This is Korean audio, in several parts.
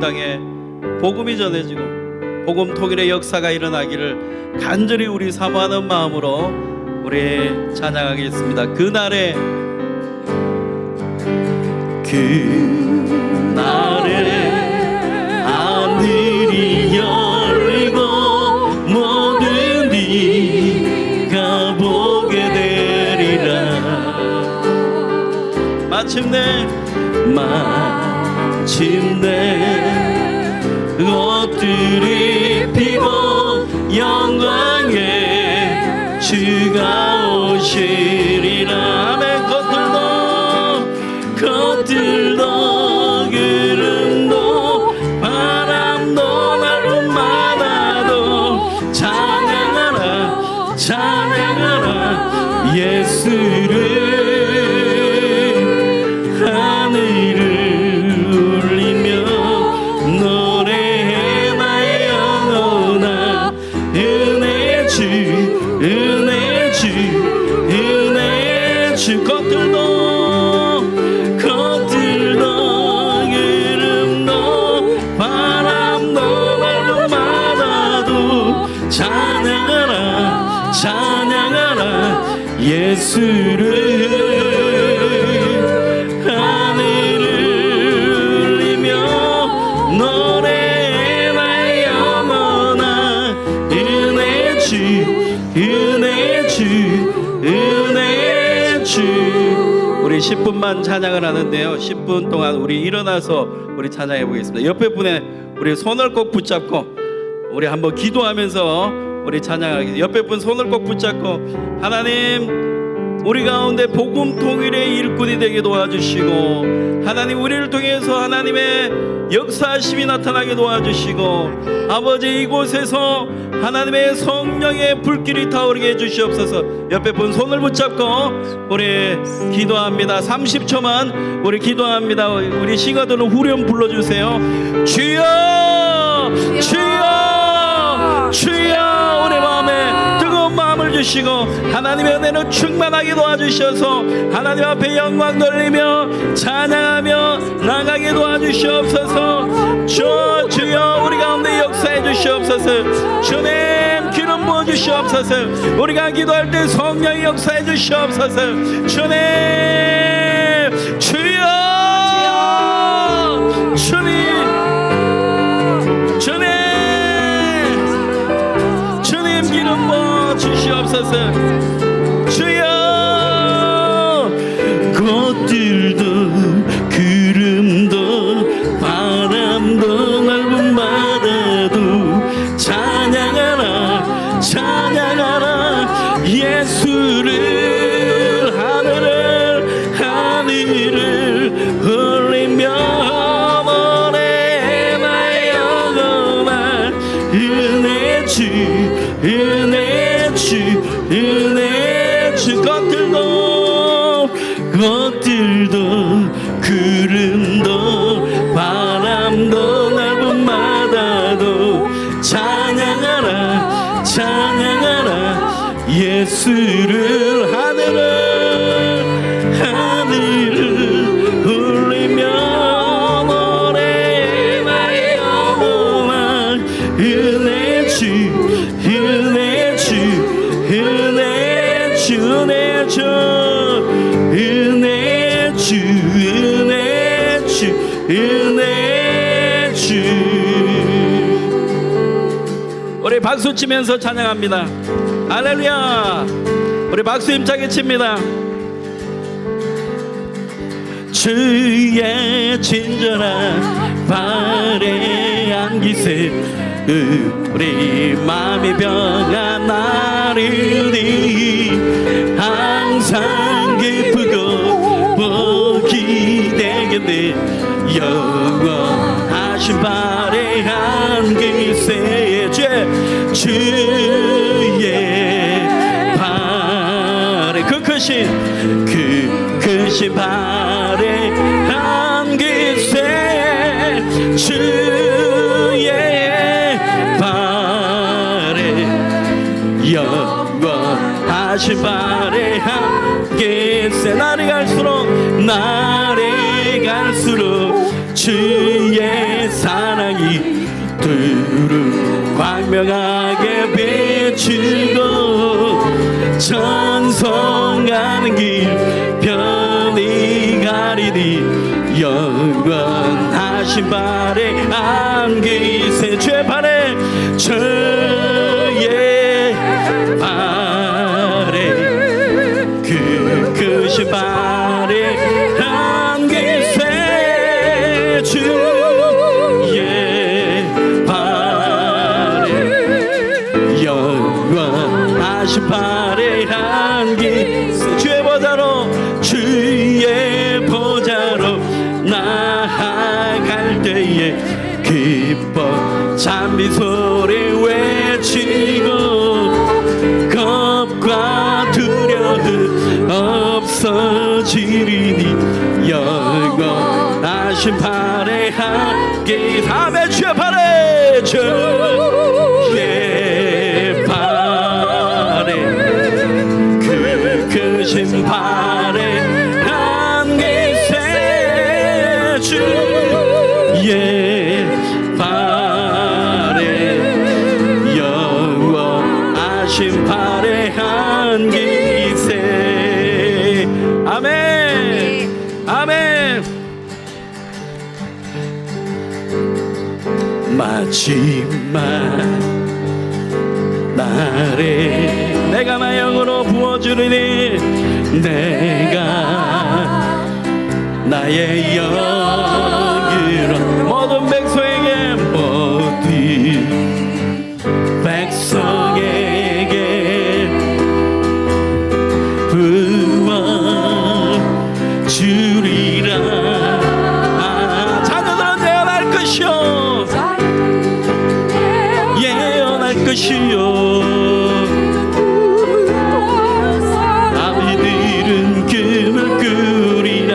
땅에 복음이 전해지고 복음 통일의 역사가 일어나기를 간절히 우리 사모하는 마음으로 우리 찬양하겠습니다. 그날에 하늘이 열리고 모든 이가 보게 되리라. 마침내 꽃들이 피고 영광의 주가 오시리라. 아멘. 겉들도 구름도 바람도 날마다도 찬양하라 찬양하라 예수를. 예수를 하늘을 울리며 노래나 영원한 은혜 주 우리 10분만 찬양을 하는데요, 10분 동안 우리 일어나서 우리 찬양해 보겠습니다. 옆에 분의 우리 손을 꼭 붙잡고 우리 한번 기도하면서 우리 찬양하겠습니다. 옆에 분 손을 꼭 붙잡고, 하나님 우리 가운데 복음 통일의 일꾼이 되게 도와주시고, 하나님 우리를 통해서 하나님의 역사심이 나타나게 도와주시고, 아버지 이곳에서 하나님의 성령의 불길이 타오르게 해주시옵소서. 옆에 분 손을 붙잡고 우리 기도합니다. 30초만 우리 기도합니다. 우리 싱어들은 후렴 불러주세요. 주여 주여 주여. 우리 마음에 뜨거운 마음을 주시고 하나님의 은혜로 충만하게 도와주셔서 하나님 앞에 영광 돌리며 찬양하며 나가게 도와주시옵소서. 주여 우리 가운데 역사해 주시옵소서. 주님 기름 부어 주시옵소서. 우리가 기도할 때 성령이 역사해 주시옵소서. 주님 주여 주님 기름 부어 주시옵소서. 주여 꽃들도 구름도 바람도 넓은 바다도 찬양하라 찬양하라 예수를. 하늘을 울리며 모래나 영원한 은혜 주 꽃들도 구름도 바람도 넓은 바다도 찬양하라 찬양하라 예수를. 하늘을 울리며 모래나 영원한 은혜 주 우리 박수 치면서 찬양합니다. 할렐루야. 우리 박수 힘차게 칩니다. 주의 친절한 발에 안기세 우리 마음이 평안하리니 항상 기쁘고 복이 되겠네. 영원하신 발에 안기세 주의 발에 그 크신 발에 안기세 주의 발에 영원하신 발에 안기세. 날이 갈수록 주의 사랑 두루 광명하게 비추고 찬송하는 길 편히 가리니 영원하신 발에 안기세 주의 발에 주의 발에 그 크신 발에 안기세 주의 발에 영원하신 발에 안기세 주의 보좌로 나아갈 때에 기뻐 찬미 소리 외치고 겁과 두려움 없어지리니 영원하신 발에 함께 아멘 주의 발에 주의 발에 그 크신 발에 함께 주의 발에 영원하신 발에 함께세 아멘 아멘. 마지막 날에 내가 나 영으로 부어주리니 내가 나의 영으로 모든 백성에게 부어주리라. 자녀들은 예언할 것이요 예언할 것이요 아비들은 금을 꾸리라.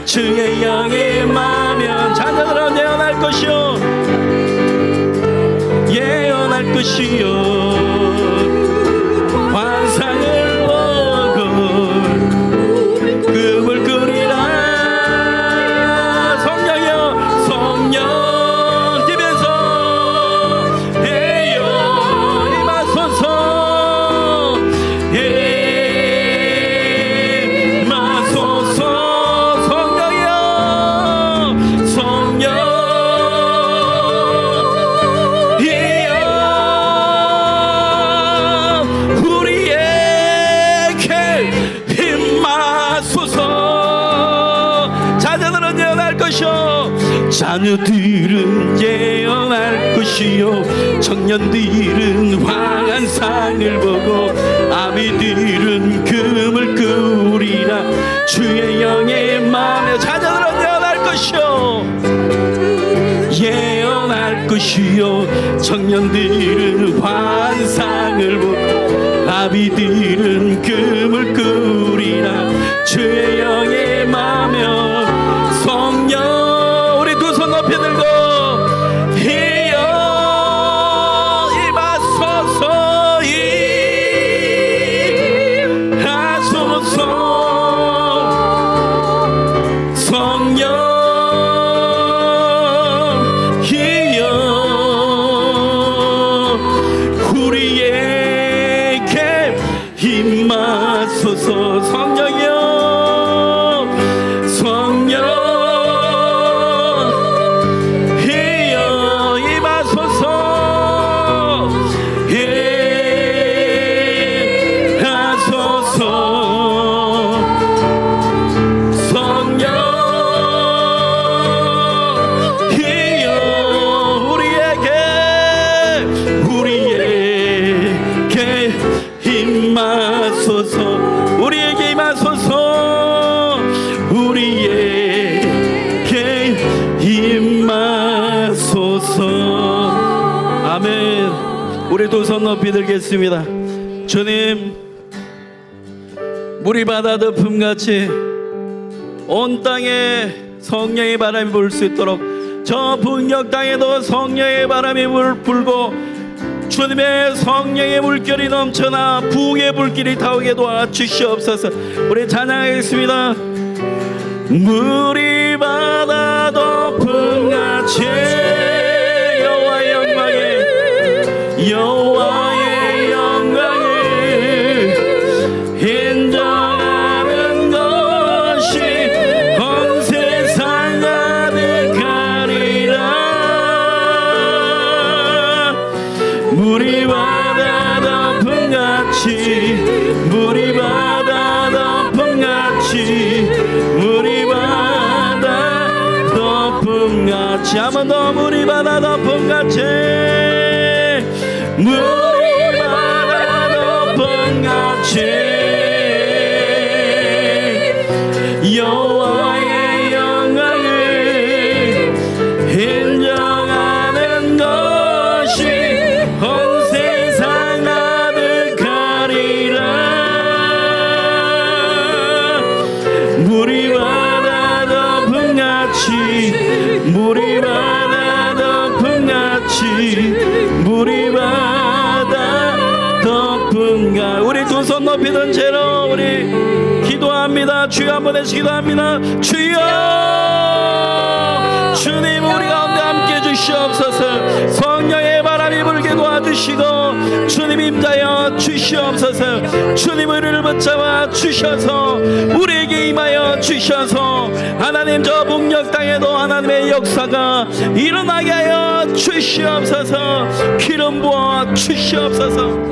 주의 영이 임하면 자녀들은 예언할 것이요 예언할 것이요 환상을 보고 꿈을 꾸리라. 성령이여 성령 뛰면서 해요 임하소서 임하소서 성령이여 성령 자녀들은 예언할 것이요 청년들은 환상을 보고 아비들은 금을 꾸리라. 주의 영의 마음에 자녀들은 예언할 것이요 예언할 것이요 청년들은 환상을 보고 아비들은 금을 꾸리라. 주의 영의 마음에 성령 높이 들고 이여 임하소서 임하소서 성령 이여 우리에게 임하소서 성령이여 성령 우리에게 임하소서 우리에게 임하소서 아멘. 우리 두 손 높이 들겠습니다. 주님 물이 바다 덮음같이 온 땅에 성령의 바람이 불 수 있도록 저 북녘 땅에도 성령의 바람이 불고 주님의 성령의 물결이 넘쳐나 부흥의 불길이 타오게 도와주시옵소서. 우리 찬양하겠습니다. 물이 바다 덮음같이 여호와 영광 덮음같이 물이 바다 덮음같이 물이 바다 덮음같이 한 번 더 물이 바다 덮음같이 물이 바다 덮음같이 여호와의 영광을 인정하는 것이 온 세상 아득하리라. 물이 바다 덮음같이 물이 바다 덮음같이 물이 바다 덮음같이 우리 두 손 높이 든 채로 우리 기도합니다. 주여 한번 해서 기도합니다. 주여 주님 우리 가운데 함께 해주시옵소서. 성령의 바람이 불게 도와주시고 주님 임자여 주시옵소서. 주님 우리를 붙잡아 주셔서 우리에게 임하여 주셔서 하나님 저 북녘 땅에도 하나님의 역사가 일어나게 하여 주시옵소서. 기름 부어 주시옵소서.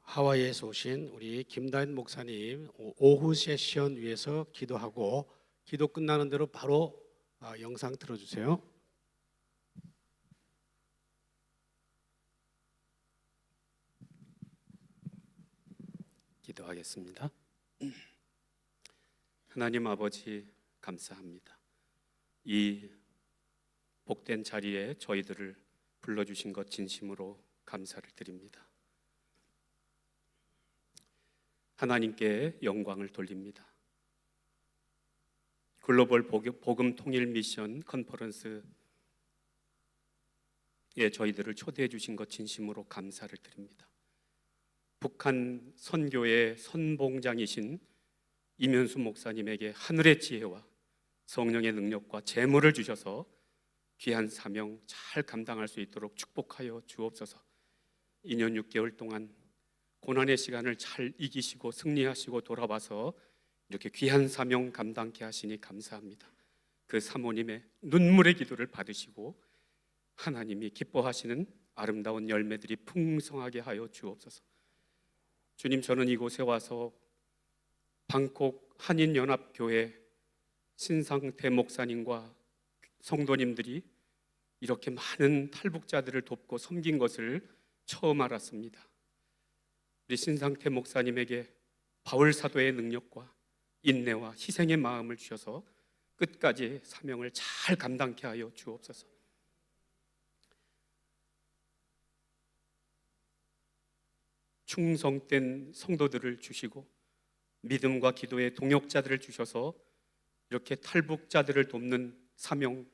하와이에서 오신 우리 김다인 목사님 오후 세션 위해서 기도하고 기도 끝나는 대로 바로 영상 틀어주세요. 기도하겠습니다. 하나님 아버지 감사합니다. 이 복된 자리에 저희들을 불러주신 것 진심으로 감사를 드립니다. 하나님께 영광을 돌립니다. 글로벌 복음 통일 미션 컨퍼런스에 저희들을 초대해 주신 것 진심으로 감사를 드립니다. 북한 선교의 선봉장이신 임현수 목사님에게 하늘의 지혜와 성령의 능력과 재물을 주셔서 귀한 사명 잘 감당할 수 있도록 축복하여 주옵소서. 2년 6개월 동안 고난의 시간을 잘 이기시고 승리하시고 돌아와서 이렇게 귀한 사명 감당케 하시니 감사합니다. 그 사모님의 눈물의 기도를 받으시고 하나님이 기뻐하시는 아름다운 열매들이 풍성하게 하여 주옵소서. 주님, 저는 이곳에 와서 방콕 한인연합교회 신상태 목사님과 성도님들이 이렇게 많은 탈북자들을 돕고 섬긴 것을 처음 알았습니다. 우리 신상태 목사님에게 바울 사도의 능력과 인내와 희생의 마음을 주셔서 끝까지 사명을 잘 감당케 하여 주옵소서. 충성된 성도들을 주시고 믿음과 기도의 동역자들을 주셔서 이렇게 탈북자들을 돕는 사명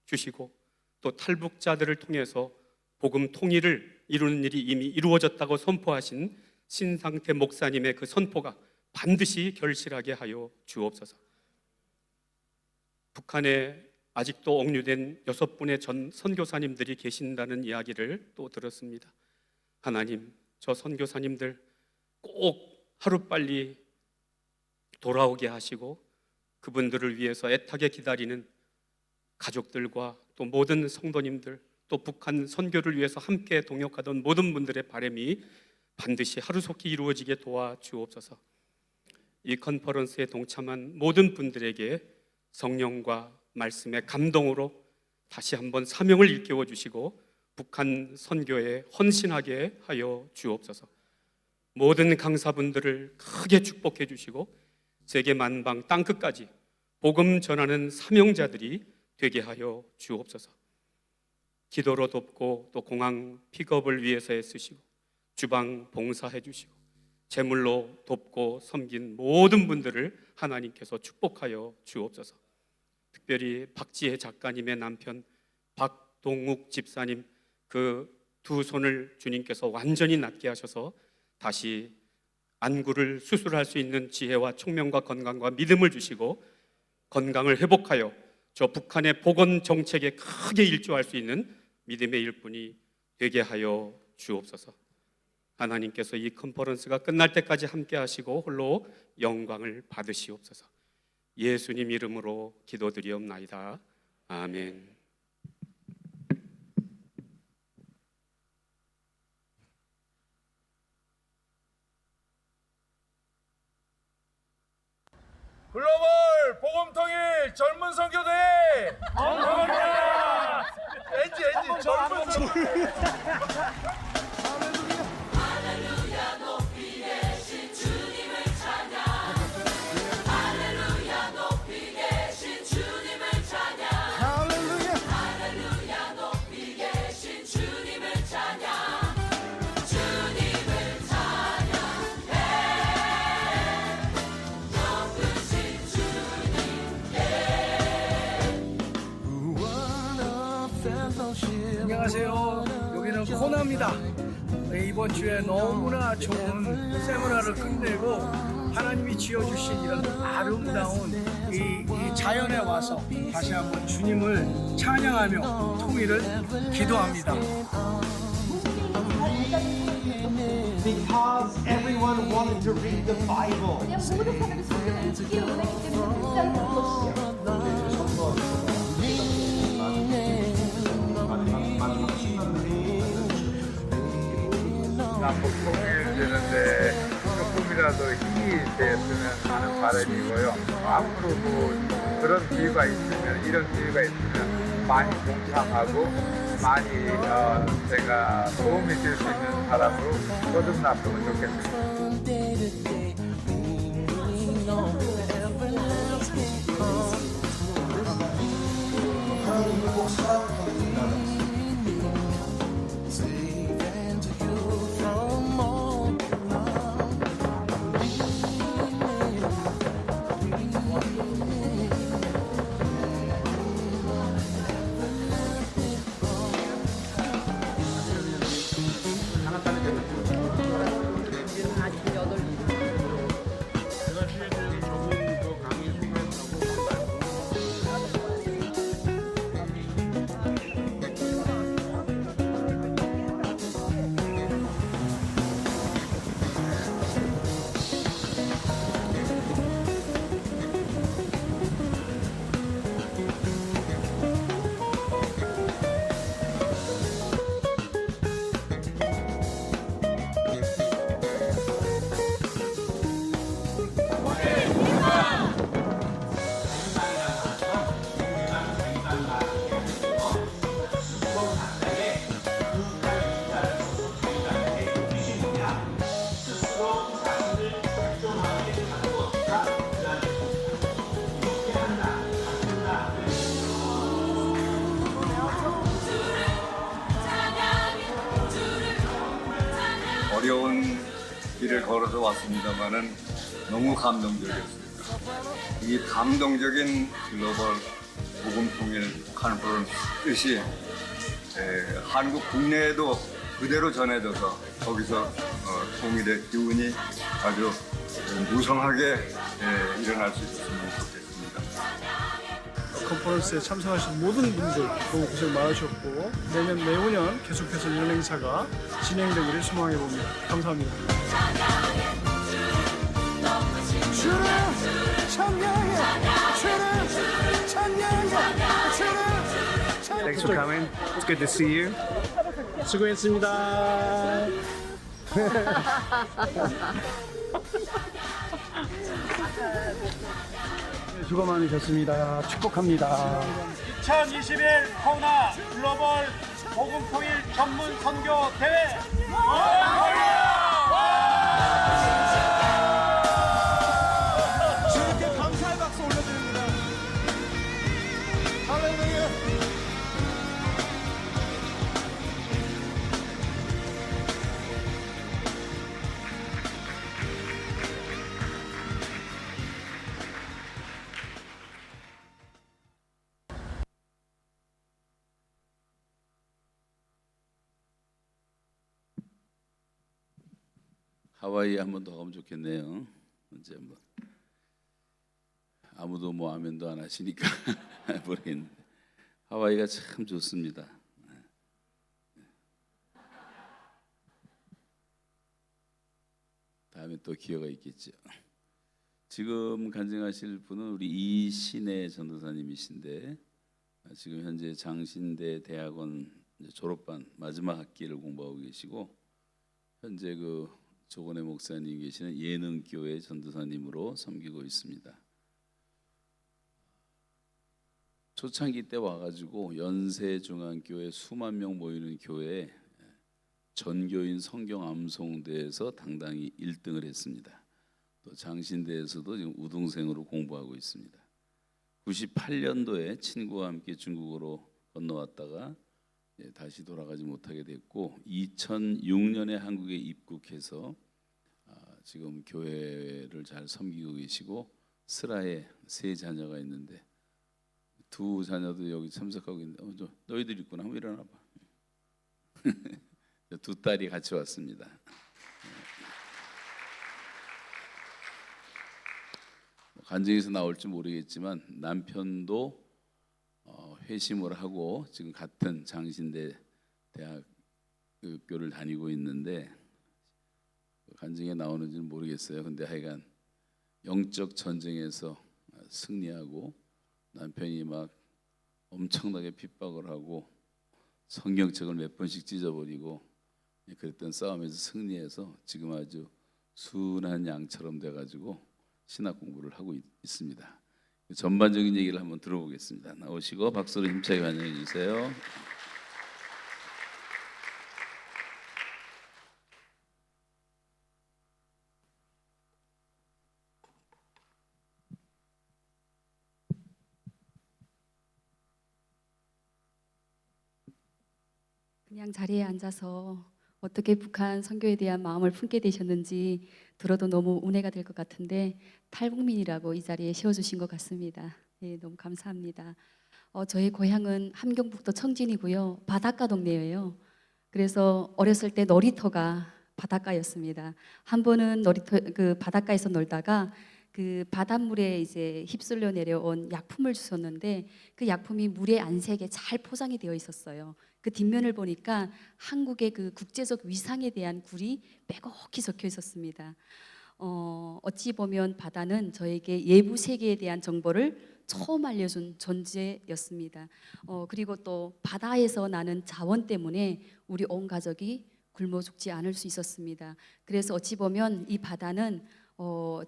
주시고 또 탈북자들을 통해서 복음 통일을 이루는 일이 이미 이루어졌다고 선포하신 신상태 목사님의 그 선포가 반드시 결실하게 하여 주옵소서. 북한에 아직도 억류된 6분의 전 선교사님들이 계신다는 이야기를 또 들었습니다. 하나님, 저 선교사님들 꼭 하루빨리 돌아오게 하시고 그분들을 위해서 애타게 기다리는 가족들과 또 모든 성도님들, 또 북한 선교를 위해서 함께 동역하던 모든 분들의 바람이 반드시 하루속히 이루어지게 도와주옵소서. 이 컨퍼런스에 동참한 모든 분들에게 성령과 말씀의 감동으로 다시 한번 사명을 일깨워 주시고 북한 선교에 헌신하게 하여 주옵소서. 모든 강사분들을 크게 축복해 주시고 세계 만방 땅끝까지 복음 전하는 사명자들이 되게 하여 주옵소서. 기도로 돕고 또 공항 픽업을 위해서 애쓰시고 주방 봉사해 주시고 제물로 돕고 섬긴 모든 분들을 하나님께서 축복하여 주옵소서. 특별히 박지혜 작가님의 남편 박동욱 집사님, 그 두 손을 주님께서 완전히 낫게 하셔서 다시 안구를 수술할 수 있는 지혜와 총명과 건강과 믿음을 주시고 건강을 회복하여 저 북한의 보건 정책에 크게 일조할 수 있는 믿음의 일꾼이 되게 하여 주옵소서. 하나님께서 이 컨퍼런스가 끝날 때까지 함께 하시고 홀로 영광을 받으시옵소서. 예수님 이름으로 기도드리옵나이다. 아멘. 글로벌 복음통일 젊은 선교대 엔지 젊은 선교대 안녕하세요. 여기는 코나입니다. 이번 주에 너무나 좋은 세미나를 끝내고 하나님이 지어주신 이런 아름다운 이 자연에 와서 다시 한번 주님을 찬양하며 통일을 기도합니다. Because everyone wanted to read the Bible. 그냥 모든 사람이 성경을 읽기 원했기 때문에 극장을 것이죠. 남북 통일되는데 조금이라도 힘이 됐으면 하는 바람이고요. 앞으로도 그런 기회가 있으면, 이런 기회가 있으면 많이 동참하고 많이 제가 도움이 될 수 있는 사람으로 거듭났으면 좋겠습니다. 어려운 길을 걸어서 왔습니다만은 너무 감동적이었습니다. 이 감동적인 글로벌 복음통일 컨퍼런스 뜻이 한국 국내에도 그대로 전해져서 거기서 통일의 기운이 아주 무성하게 일어날 수 있었으면 좋겠습니다. 컨퍼런스에 참석하신 모든 분들 너무 고생 많으셨고 내년 계속해서 이런 행사가 진행되기를 소망해 봅니다. 감사합니다. 주를 찬양해, 주를 찬양해, 주를 찬양해. Thanks for coming. It's good to see you. 수고했습니다. 수고 많으셨습니다. 축복합니다. 2021 코나 글로벌 복음통일 전문 선교 대회 주님께 감사의 박수 올려드립니다. 할렐루야. 하와이 한번 더 가면 좋겠네요. 언제 한번. 아무도 뭐 아멘도 안 하시니까 모르겠는데 하와이가 참 좋습니다. 다음에 또 기회가 있겠죠. 지금 간증하실 분은 우리 이신혜 전도사님이신데 지금 현재 장신대 대학원 졸업반 마지막 학기를 공부하고 계시고 현재 그 조건의 목사님 계시는 예능교회 전도사님으로 섬기고 있습니다. 초창기 때 와가지고 연세중앙교회 수만 명 모이는 교회에 전교인 성경 암송대에서 당당히 1등을 했습니다. 또 장신대에서도 지금 우등생으로 공부하고 있습니다. 98년도에 친구와 함께 중국으로 건너왔다가 다시 돌아가지 못하게 됐고 2006년에 한국에 입국해서 지금 교회를 잘 섬기고 계시고 슬하에 3 자녀가 있는데 2 자녀도 여기 참석하고 있는데 너희들 있구나. 한번 일어나 봐. 2 딸이 같이 왔습니다. 간증에서 나올지 모르겠지만 남편도 회심을 하고 지금 같은 장신대 대학교를 다니고 있는데 간증에 나오는지는 모르겠어요. 근데 하여간 영적 전쟁에서 승리하고 남편이 막 엄청나게 핍박을 하고 성경책을 몇 번씩 찢어버리고 그랬던 싸움에서 승리해서 지금 아주 순한 양처럼 돼가지고 신학 공부를 하고 있습니다. 전반적인 얘기를 한번 들어보겠습니다. 나오시고 박수로 힘차게 환영해 주세요. 그냥 자리에 앉아서 어떻게 북한 선교에 대한 마음을 품게 되셨는지 들어도 너무 운해가 될 것 같은데 탈북민이라고 이 자리에 세워주신 것 같습니다. 예, 너무 감사합니다. 저희 고향은 함경북도 청진이고요. 바닷가 동네예요. 그래서 어렸을 때 놀이터가 바닷가였습니다. 한 번은 그 바닷가에서 놀다가 그 바닷물에 이제 휩쓸려 내려온 약품을 주셨는데 그 약품이 물에 안 새게 잘 포장이 되어 있었어요. 그 뒷면을 보니까 한국의 그 국제적 위상에 대한 글이 빼곡히 적혀 있었습니다. 어찌 보면 바다는 저에게 예부 세계에 대한 정보를 처음 알려준 존재였습니다. 그리고 또 바다에서 나는 자원 때문에 우리 온 가족이 굶어 죽지 않을 수 있었습니다. 그래서 어찌 보면 이 바다는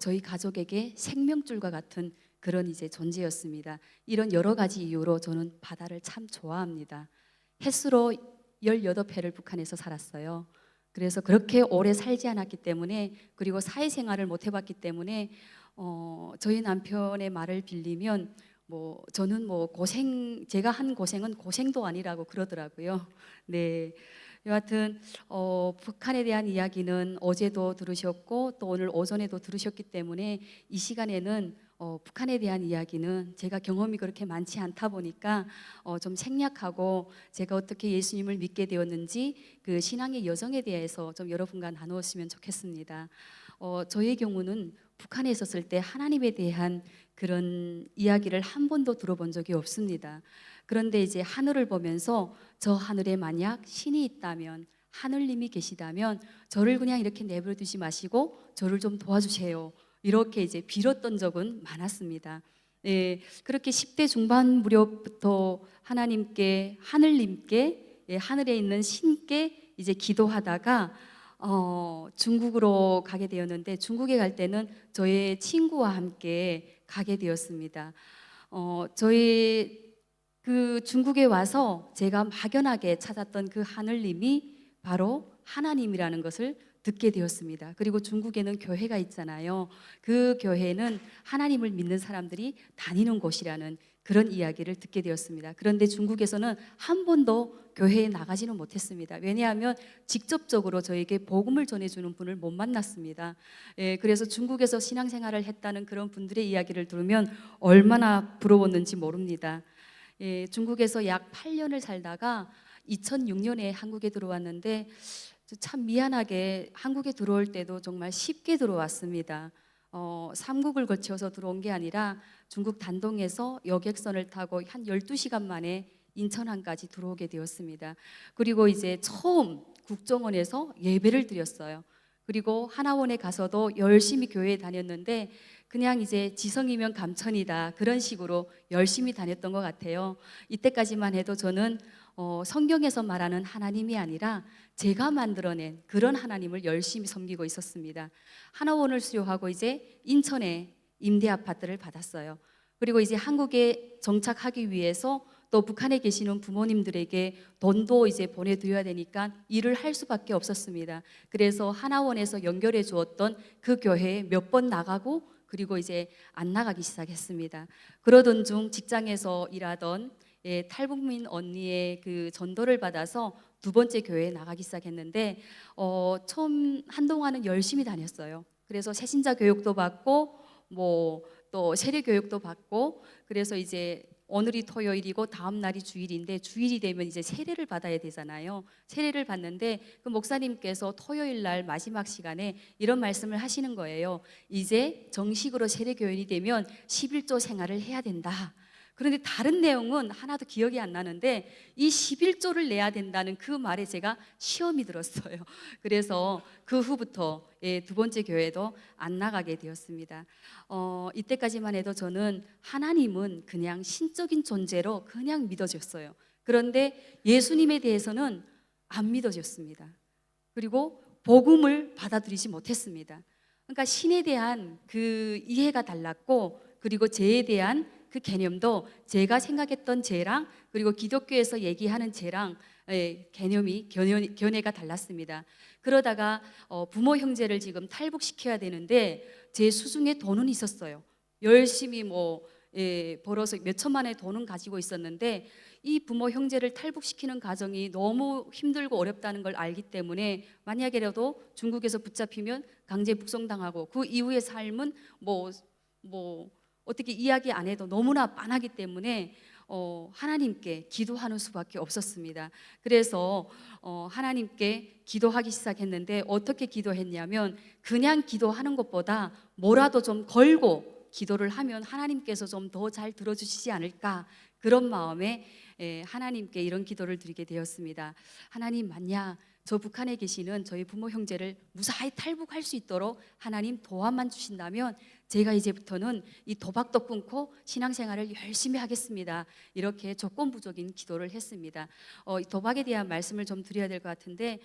저희 가족에게 생명줄과 같은 그런 이제 존재였습니다. 이런 여러 가지 이유로 저는 바다를 참 좋아합니다. 횟수로 18회를 북한에서 살았어요. 그래서 그렇게 오래 살지 않았기 때문에 그리고 사회생활을 못 해봤기 때문에 저희 남편의 말을 빌리면 저는 제가 한 고생은 고생도 아니라고 그러더라고요. 네. 여하튼 북한에 대한 이야기는 어제도 들으셨고 또 오늘 오전에도 들으셨기 때문에 이 시간에는 북한에 대한 이야기는 제가 경험이 그렇게 많지 않다 보니까 좀 생략하고 제가 어떻게 예수님을 믿게 되었는지 그 신앙의 여정에 대해서 좀 여러분과 나누었으면 좋겠습니다. 저의 경우는 북한에 있었을 때 하나님에 대한 그런 이야기를 한 번도 들어본 적이 없습니다. 그런데 이제 하늘을 보면서 저 하늘에 만약 신이 있다면 하늘님이 계시다면 저를 그냥 이렇게 내버려 두지 마시고 저를 좀 도와주세요. 이렇게 이제 빌었던 적은 많았습니다. 예, 그렇게 10대 중반 무렵부터 하나님께 하늘님께 하늘에 있는 신께 이제 기도하다가 중국으로 가게 되었는데 중국에 갈 때는 저의 친구와 함께 가게 되었습니다. 저희 그 중국에 와서 제가 막연하게 찾았던 그 하늘님이 바로 하나님이라는 것을 듣게 되었습니다. 그리고 중국에는 교회가 있잖아요. 그 교회는 하나님을 믿는 사람들이 다니는 곳이라는 그런 이야기를 듣게 되었습니다. 그런데 중국에서는 한 번도 교회에 나가지는 못했습니다. 왜냐하면 직접적으로 저에게 복음을 전해주는 분을 못 만났습니다. 그래서 중국에서 신앙생활을 했다는 그런 분들의 이야기를 들으면 얼마나 부러웠는지 모릅니다. 중국에서 약 8년을 살다가 2006년에 한국에 들어왔는데 참 미안하게 한국에 들어올 때도 정말 쉽게 들어왔습니다. 3국을 거쳐서 들어온 게 아니라 중국 단동에서 여객선을 타고 한 12시간 만에 인천항까지 들어오게 되었습니다. 그리고 이제 처음 국정원에서 예배를 드렸어요. 그리고 하나원에 가서도 열심히 교회에 다녔는데 그냥 이제 지성이면 감천이다 그런 식으로 열심히 다녔던 것 같아요. 이때까지만 해도 저는 성경에서 말하는 하나님이 아니라 제가 만들어낸 그런 하나님을 열심히 섬기고 있었습니다. 하나원을 수료하고 이제 인천에 임대 아파트를 받았어요. 그리고 이제 한국에 정착하기 위해서 또 북한에 계시는 부모님들에게 돈도 이제 보내드려야 되니까 일을 할 수밖에 없었습니다. 그래서 하나원에서 연결해 주었던 그 교회에 몇 번 나가고 그리고 이제 안 나가기 시작했습니다. 그러던 중 직장에서 일하던 탈북민 언니의 그 전도를 받아서 두 번째 교회에 나가기 시작했는데 처음 한동안은 열심히 다녔어요. 그래서 새신자 교육도 받고 뭐 또 세례 교육도 받고 그래서 이제 오늘이 토요일이고 다음 날이 주일인데 주일이 되면 이제 세례를 받아야 되잖아요. 세례를 받는데 그 목사님께서 토요일 날 마지막 시간에 이런 말씀을 하시는 거예요. 이제 정식으로 세례 교인이 되면 11조 생활을 해야 된다. 그런데 다른 내용은 하나도 기억이 안 나는데 이 11조를 내야 된다는 그 말에 제가 시험이 들었어요. 그래서 그 후부터 두 번째 교회도 안 나가게 되었습니다. 이때까지만 해도 저는 하나님은 그냥 신적인 존재로 그냥 믿어졌어요. 그런데 예수님에 대해서는 안 믿어졌습니다. 그리고 복음을 받아들이지 못했습니다. 그러니까 신에 대한 그 이해가 달랐고 그리고 죄에 대한 그 개념도 제가 생각했던 죄랑 그리고 기독교에서 얘기하는 죄랑 개념이 견해가 달랐습니다. 그러다가 부모 형제를 지금 탈북시켜야 되는데 제 수중에 돈은 있었어요. 열심히 벌어서 몇 천만 원의 돈은 가지고 있었는데 이 부모 형제를 탈북시키는 과정이 너무 힘들고 어렵다는 걸 알기 때문에 만약에라도 중국에서 붙잡히면 강제 북송당하고 그 이후의 삶은 어떻게 이야기 안 해도 너무나 빤하기 때문에 하나님께 기도하는 수밖에 없었습니다. 그래서 하나님께 기도하기 시작했는데 어떻게 기도했냐면 그냥 기도하는 것보다 뭐라도 좀 걸고 기도를 하면 하나님께서 좀 더 잘 들어주시지 않을까 그런 마음에 하나님께 이런 기도를 드리게 되었습니다. 하나님 만약 저 북한에 계시는 저희 부모 형제를 무사히 탈북할 수 있도록 하나님 도와만 주신다면 제가 이제부터는 이 도박도 끊고 신앙생활을 열심히 하겠습니다. 이렇게 조건부적인 기도를 했습니다. 이 도박에 대한 말씀을 좀 드려야 될 것 같은데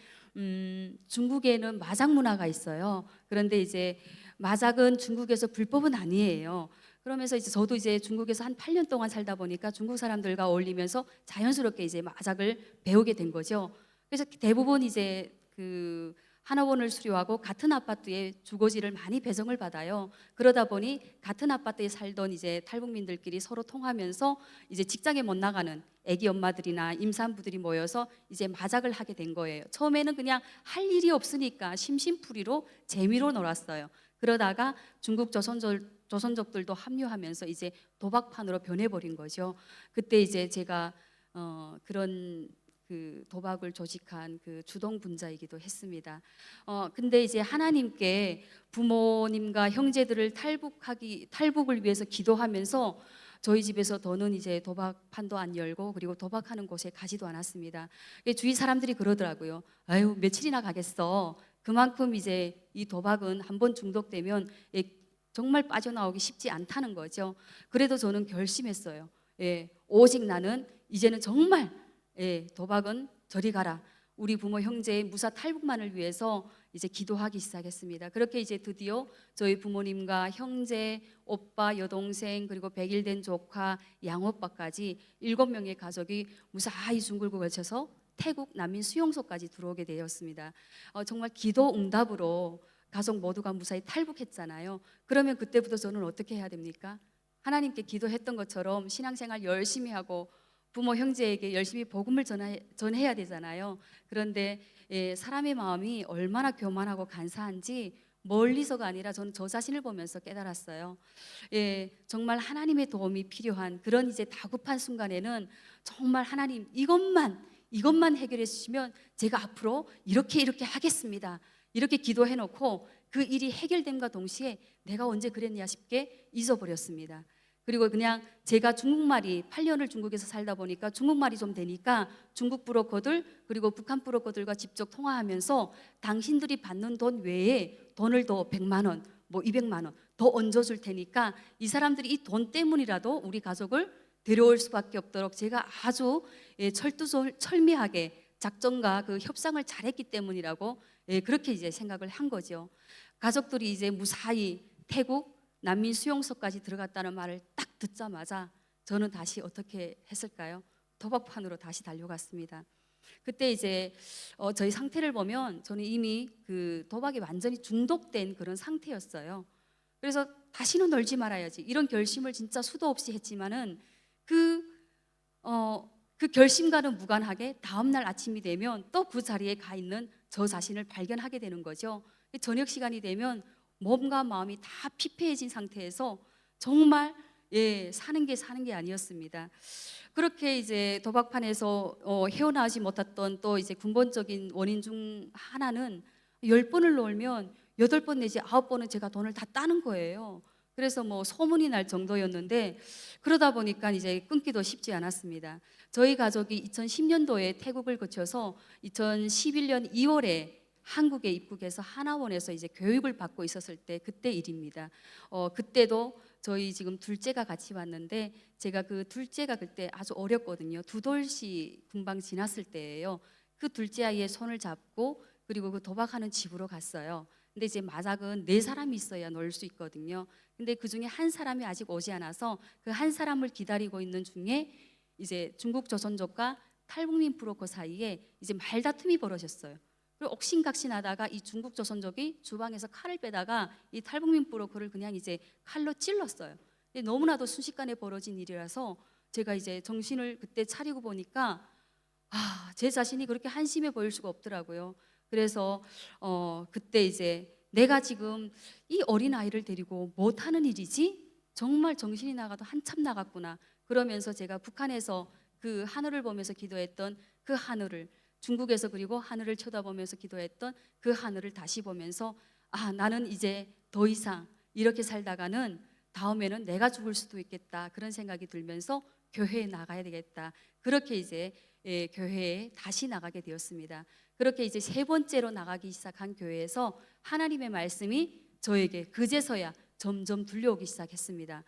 중국에는 마작 문화가 있어요. 그런데 이제 마작은 중국에서 불법은 아니에요. 그러면서 이제 저도 이제 중국에서 한 8년 동안 살다 보니까 중국 사람들과 어울리면서 자연스럽게 이제 마작을 배우게 된 거죠. 그래서 대부분 이제 그 하나원을 수료하고 같은 아파트에 주거지를 많이 배정을 받아요. 그러다 보니 같은 아파트에 살던 이제 탈북민들끼리 서로 통하면서 이제 직장에 못 나가는 애기 엄마들이나 임산부들이 모여서 이제 마작을 하게 된 거예요. 처음에는 그냥 할 일이 없으니까 심심풀이로 재미로 놀았어요. 그러다가 중국 조선족들도 합류하면서 이제 도박판으로 변해버린 거죠. 그때 이제 제가 그런 그 도박을 조직한 그 주동 분자이기도 했습니다. 근데 이제 하나님께 부모님과 형제들을 탈북을 위해서 기도하면서 저희 집에서 더는 이제 도박판도 안 열고 그리고 도박하는 곳에 가지도 않았습니다. 주위 사람들이 그러더라고요. 아유 며칠이나 가겠어. 그만큼 이제 이 도박은 한번 중독되면 정말 빠져나오기 쉽지 않다는 거죠. 그래도 저는 결심했어요. 오직 나는 이제는 정말 도박은 저리 가라. 우리 부모 형제의 무사 탈북만을 위해서 이제 기도하기 시작했습니다. 그렇게 이제 드디어 저희 부모님과 형제, 오빠, 여동생 그리고 100일 된 조카, 양오빠까지 7명의 가족이 무사히 중국을 거쳐서 태국 난민 수용소까지 들어오게 되었습니다. 정말 기도 응답으로 가족 모두가 무사히 탈북했잖아요. 그러면 그때부터 저는 어떻게 해야 됩니까? 하나님께 기도했던 것처럼 신앙생활 열심히 하고 부모 형제에게 열심히 복음을 전해야 되잖아요. 그런데 사람의 마음이 얼마나 교만하고 간사한지 멀리서가 아니라 저는 저 자신을 보면서 깨달았어요. 정말 하나님의 도움이 필요한 그런 이제 다급한 순간에는 정말 하나님 이것만 해결해 주시면 제가 앞으로 이렇게 하겠습니다. 이렇게 기도해 놓고 그 일이 해결됨과 동시에 내가 언제 그랬냐 싶게 잊어버렸습니다. 그리고 그냥 제가 중국말이 8년을 중국에서 살다 보니까 중국말이 좀 되니까 중국 브로커들 그리고 북한 브로커들과 직접 통화하면서 당신들이 받는 돈 외에 돈을 더 100만 원, 뭐 200만 원 더 얹어줄 테니까 이 사람들이 이 돈 때문이라도 우리 가족을 데려올 수밖에 없도록 제가 아주 철미하게 작전과 그 협상을 잘했기 때문이라고 그렇게 이제 생각을 한 거죠. 가족들이 이제 무사히 태국 난민 수용소까지 들어갔다는 말을 딱 듣자마자 저는 다시 어떻게 했을까요? 도박판으로 다시 달려갔습니다. 그때 이제 저희 상태를 보면 저는 이미 그 도박에 완전히 중독된 그런 상태였어요. 그래서 다시는 놀지 말아야지 이런 결심을 진짜 수도 없이 했지만은 그 결심과는 무관하게 다음날 아침이 되면 또 그 자리에 가 있는 저 자신을 발견하게 되는 거죠. 저녁 시간이 되면 몸과 마음이 다 피폐해진 상태에서 정말 사는 게 아니었습니다. 그렇게 이제 도박판에서 헤어나오지 못했던 또 이제 근본적인 원인 중 하나는 10번을 놀면 8번 내지 9번은 제가 돈을 다 따는 거예요. 그래서 뭐 소문이 날 정도였는데 그러다 보니까 이제 끊기도 쉽지 않았습니다. 저희 가족이 2010년도에 태국을 거쳐서 2011년 2월에 한국에 입국해서 하나원에서 이제 교육을 받고 있었을 때 그때 일입니다. 그때도 저희 지금 둘째가 같이 왔는데 제가 그 둘째가 그때 아주 어렸거든요. 2돌씩 금방 지났을 때예요. 그 둘째 아이의 손을 잡고 그리고 그 도박하는 집으로 갔어요. 근데 이제 마작은 4사람이 있어야 놀 수 있거든요. 근데 그 중에 한 사람이 아직 오지 않아서 그 한 사람을 기다리고 있는 중에 이제 중국 조선족과 탈북민 브로커 사이에 이제 말다툼이 벌어졌어요. 그리고 옥신각신하다가 이 중국 조선족이 주방에서 칼을 빼다가 이 탈북민 브로커를 그냥 이제 칼로 찔렀어요. 근데 너무나도 순식간에 벌어진 일이라서 제가 이제 정신을 그때 차리고 보니까 제 자신이 그렇게 한심해 보일 수가 없더라고요. 그래서 그때 이제 내가 지금 이 어린 아이를 데리고 못하는 일이지? 정말 정신이 나가도 한참 나갔구나. 그러면서 제가 북한에서 그 하늘을 보면서 기도했던 그 하늘을 중국에서 그리고 하늘을 쳐다보면서 기도했던 그 하늘을 다시 보면서 나는 이제 더 이상 이렇게 살다가는 다음에는 내가 죽을 수도 있겠다 그런 생각이 들면서 교회에 나가야 되겠다. 그렇게 이제 교회에 다시 나가게 되었습니다. 그렇게 이제 3번째로 나가기 시작한 교회에서 하나님의 말씀이 저에게 그제서야 점점 들려오기 시작했습니다.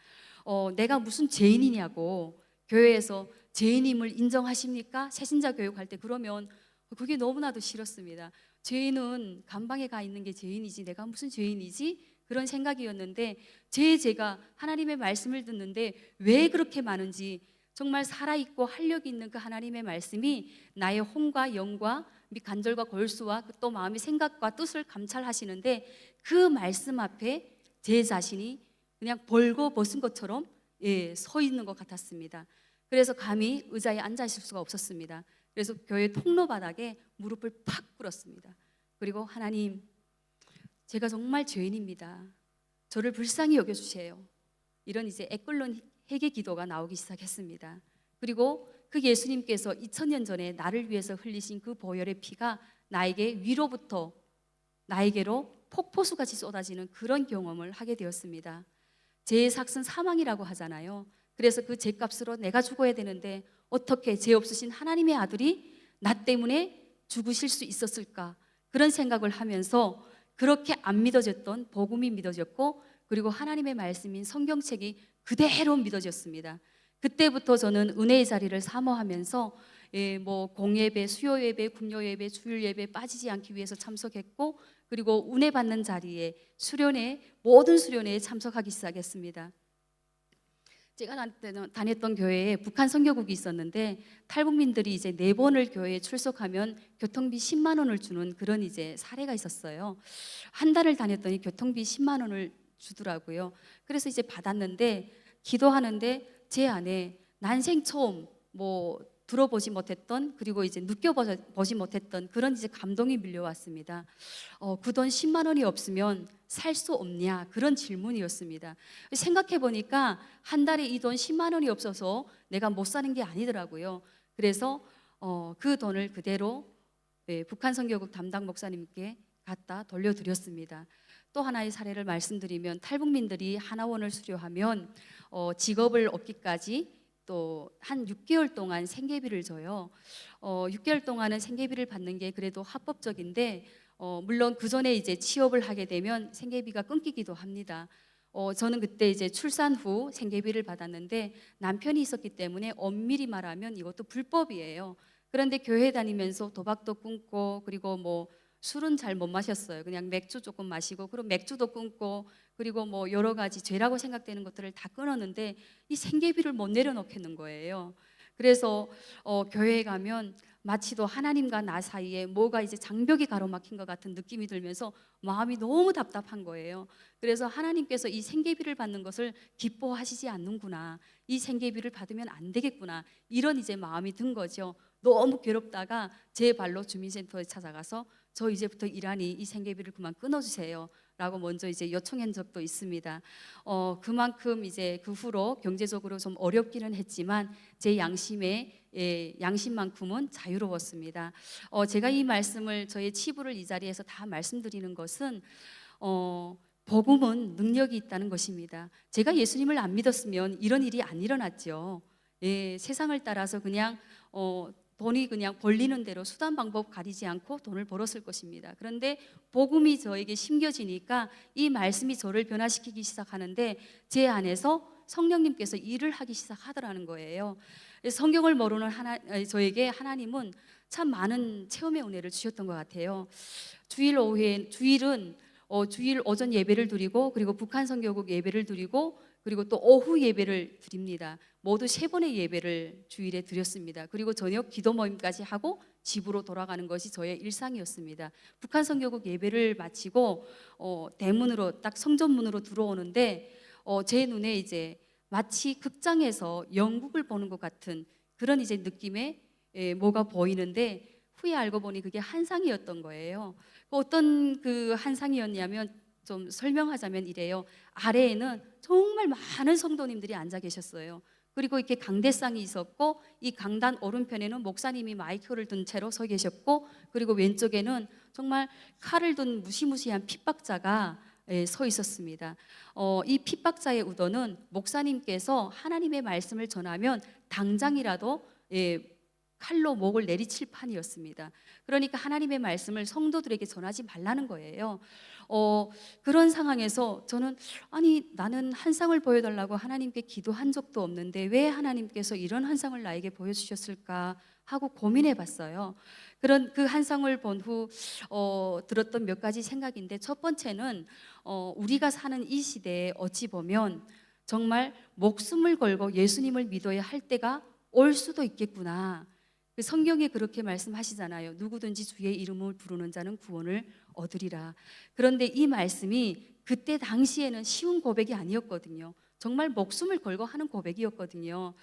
내가 무슨 죄인이냐고 교회에서 죄인임을 인정하십니까? 새신자 교육할 때 그러면 그게 너무나도 싫었습니다. 죄인은 감방에 가 있는 게 죄인이지 내가 무슨 죄인이지? 그런 생각이었는데 제가 하나님의 말씀을 듣는데 왜 그렇게 많은지 정말 살아있고 활력이 있는 그 하나님의 말씀이 나의 혼과 영과 및 간절과 골수와 또 마음의 생각과 뜻을 감찰하시는데 그 말씀 앞에 제 자신이 그냥 벌거벗은 것처럼 서 있는 것 같았습니다. 그래서 감히 의자에 앉아 있을 수가 없었습니다. 그래서 교회 통로 바닥에 무릎을 팍 꿇었습니다. 그리고 하나님, 제가 정말 죄인입니다. 저를 불쌍히 여겨주세요. 이런 이제 애끓는 회개 기도가 나오기 시작했습니다. 그리고 그 예수님께서 2000년 전에 나를 위해서 흘리신 그 보혈의 피가 나에게 위로부터 나에게로 폭포수같이 쏟아지는 그런 경험을 하게 되었습니다. 죄의 삭은 사망이라고 하잖아요. 그래서 그 죄값으로 내가 죽어야 되는데 어떻게 죄 없으신 하나님의 아들이 나 때문에 죽으실 수 있었을까? 그런 생각을 하면서 그렇게 안 믿어졌던 복음이 믿어졌고 그리고 하나님의 말씀인 성경책이 그대로 믿어졌습니다. 그때부터 저는 은혜의 자리를 사모하면서 뭐 공예배, 수요예배, 금요예배, 주일예배 빠지지 않기 위해서 참석했고 그리고 은혜 받는 자리에 수련회 모든 수련회에 참석하기 시작했습니다. 제가 다녔던 교회에 북한 선교국이 있었는데 탈북민들이 이제 4번을 교회에 출석하면 교통비 10만 원을 주는 그런 이제 사례가 있었어요. 한 달을 다녔더니 교통비 10만 원을 주더라고요. 그래서 이제 받았는데 기도하는데 제 안에 난생 처음 뭐 들어보지 못했던 그리고 이제 느껴보지 못했던 그런 이제 감동이 밀려왔습니다. 그 돈 10만 원이 없으면 살 수 없냐 그런 질문이었습니다. 생각해 보니까 한 달에 이 돈 10만 원이 없어서 내가 못 사는 게 아니더라고요. 그래서 그 돈을 그대로 북한 선교국 담당 목사님께 갖다 돌려드렸습니다. 또 하나의 사례를 말씀드리면 탈북민들이 하나원을 수료하면 직업을 얻기까지 또 한 6개월 동안 생계비를 줘요. 6개월 동안은 생계비를 받는 게 그래도 합법적인데 물론 그 전에 이제 취업을 하게 되면 생계비가 끊기기도 합니다. 저는 그때 이제 출산 후 생계비를 받았는데 남편이 있었기 때문에 엄밀히 말하면 이것도 불법이에요. 그런데 교회 다니면서 도박도 끊고 그리고 뭐 술은 잘 못 마셨어요. 그냥 맥주 조금 마시고 그리고 맥주도 끊고 그리고 뭐 여러 가지 죄라고 생각되는 것들을 다 끊었는데 이 생계비를 못 내려놓겠는 거예요. 그래서 교회에 가면 마치도 하나님과 나 사이에 뭐가 이제 장벽이 가로막힌 것 같은 느낌이 들면서 마음이 너무 답답한 거예요. 그래서 하나님께서 이 생계비를 받는 것을 기뻐하시지 않는구나, 이 생계비를 받으면 안 되겠구나, 이런 이제 마음이 든 거죠. 너무 괴롭다가 제 발로 주민센터에 찾아가서 저 이제부터 일하니 이 생계비를 그만 끊어주세요 라고 먼저 이제 요청한 적도 있습니다. 그만큼 이제 그 후로 경제적으로 좀 어렵기는 했지만 제 양심만큼은 자유로웠습니다. 제가 이 말씀을 저의 치부를 이 자리에서 다 말씀드리는 것은 복음은 능력이 있다는 것입니다. 제가 예수님을 안 믿었으면 이런 일이 안 일어났죠. 세상을 따라서 그냥 돈이 그냥 벌리는 대로 수단 방법 가리지 않고 돈을 벌었을 것입니다. 그런데 복음이 저에게 심겨지니까 이 말씀이 저를 변화시키기 시작하는데 제 안에서 성령님께서 일을 하기 시작하더라는 거예요. 성경을 모르는 저에게 하나님은 참 많은 체험의 은혜를 주셨던 것 같아요. 주일은 주일 오전 예배를 드리고 그리고 북한 선교국 예배를 드리고 그리고 또 오후 예배를 드립니다. 모두 3번의 예배를 주일에 드렸습니다. 그리고 저녁 기도 모임까지 하고 집으로 돌아가는 것이 저의 일상이었습니다. 북한 선교국 예배를 마치고 대문으로 딱 성전문으로 들어오는데 제 눈에 이제 마치 극장에서 영국을 보는 것 같은 그런 이제 느낌의 뭐가 보이는데 후에 알고 보니 그게 한상이었던 거예요. 어떤 그 한상이었냐면 좀 설명하자면 이래요. 아래에는 정말 많은 성도님들이 앉아 계셨어요. 그리고 이렇게 강대상이 있었고 이 강단 오른편에는 목사님이 마이크를 든 채로 서 계셨고 그리고 왼쪽에는 정말 칼을 든 무시무시한 핍박자가 서 있었습니다. 이 핍박자의 의도는 목사님께서 하나님의 말씀을 전하면 당장이라도 칼로 목을 내리칠 판이었습니다. 그러니까 하나님의 말씀을 성도들에게 전하지 말라는 거예요. 그런 상황에서 저는 나는 한상을 보여달라고 하나님께 기도한 적도 없는데 왜 하나님께서 이런 한상을 나에게 보여주셨을까 하고 고민해 봤어요. 그런 그 한상을 본 후 들었던 몇 가지 생각인데 첫 번째는 우리가 사는 이 시대에 어찌 보면 정말 목숨을 걸고 예수님을 믿어야 할 때가 올 수도 있겠구나. 그 성경에 그렇게 말씀하시잖아요. 누구든지 주의 이름을 부르는 자는 구원을 얻으리라. 그런데 이 말씀이 그때 당시에는 쉬운 고백이 아니었거든요. 정말 목숨을 걸고 하는 고백이었거든요.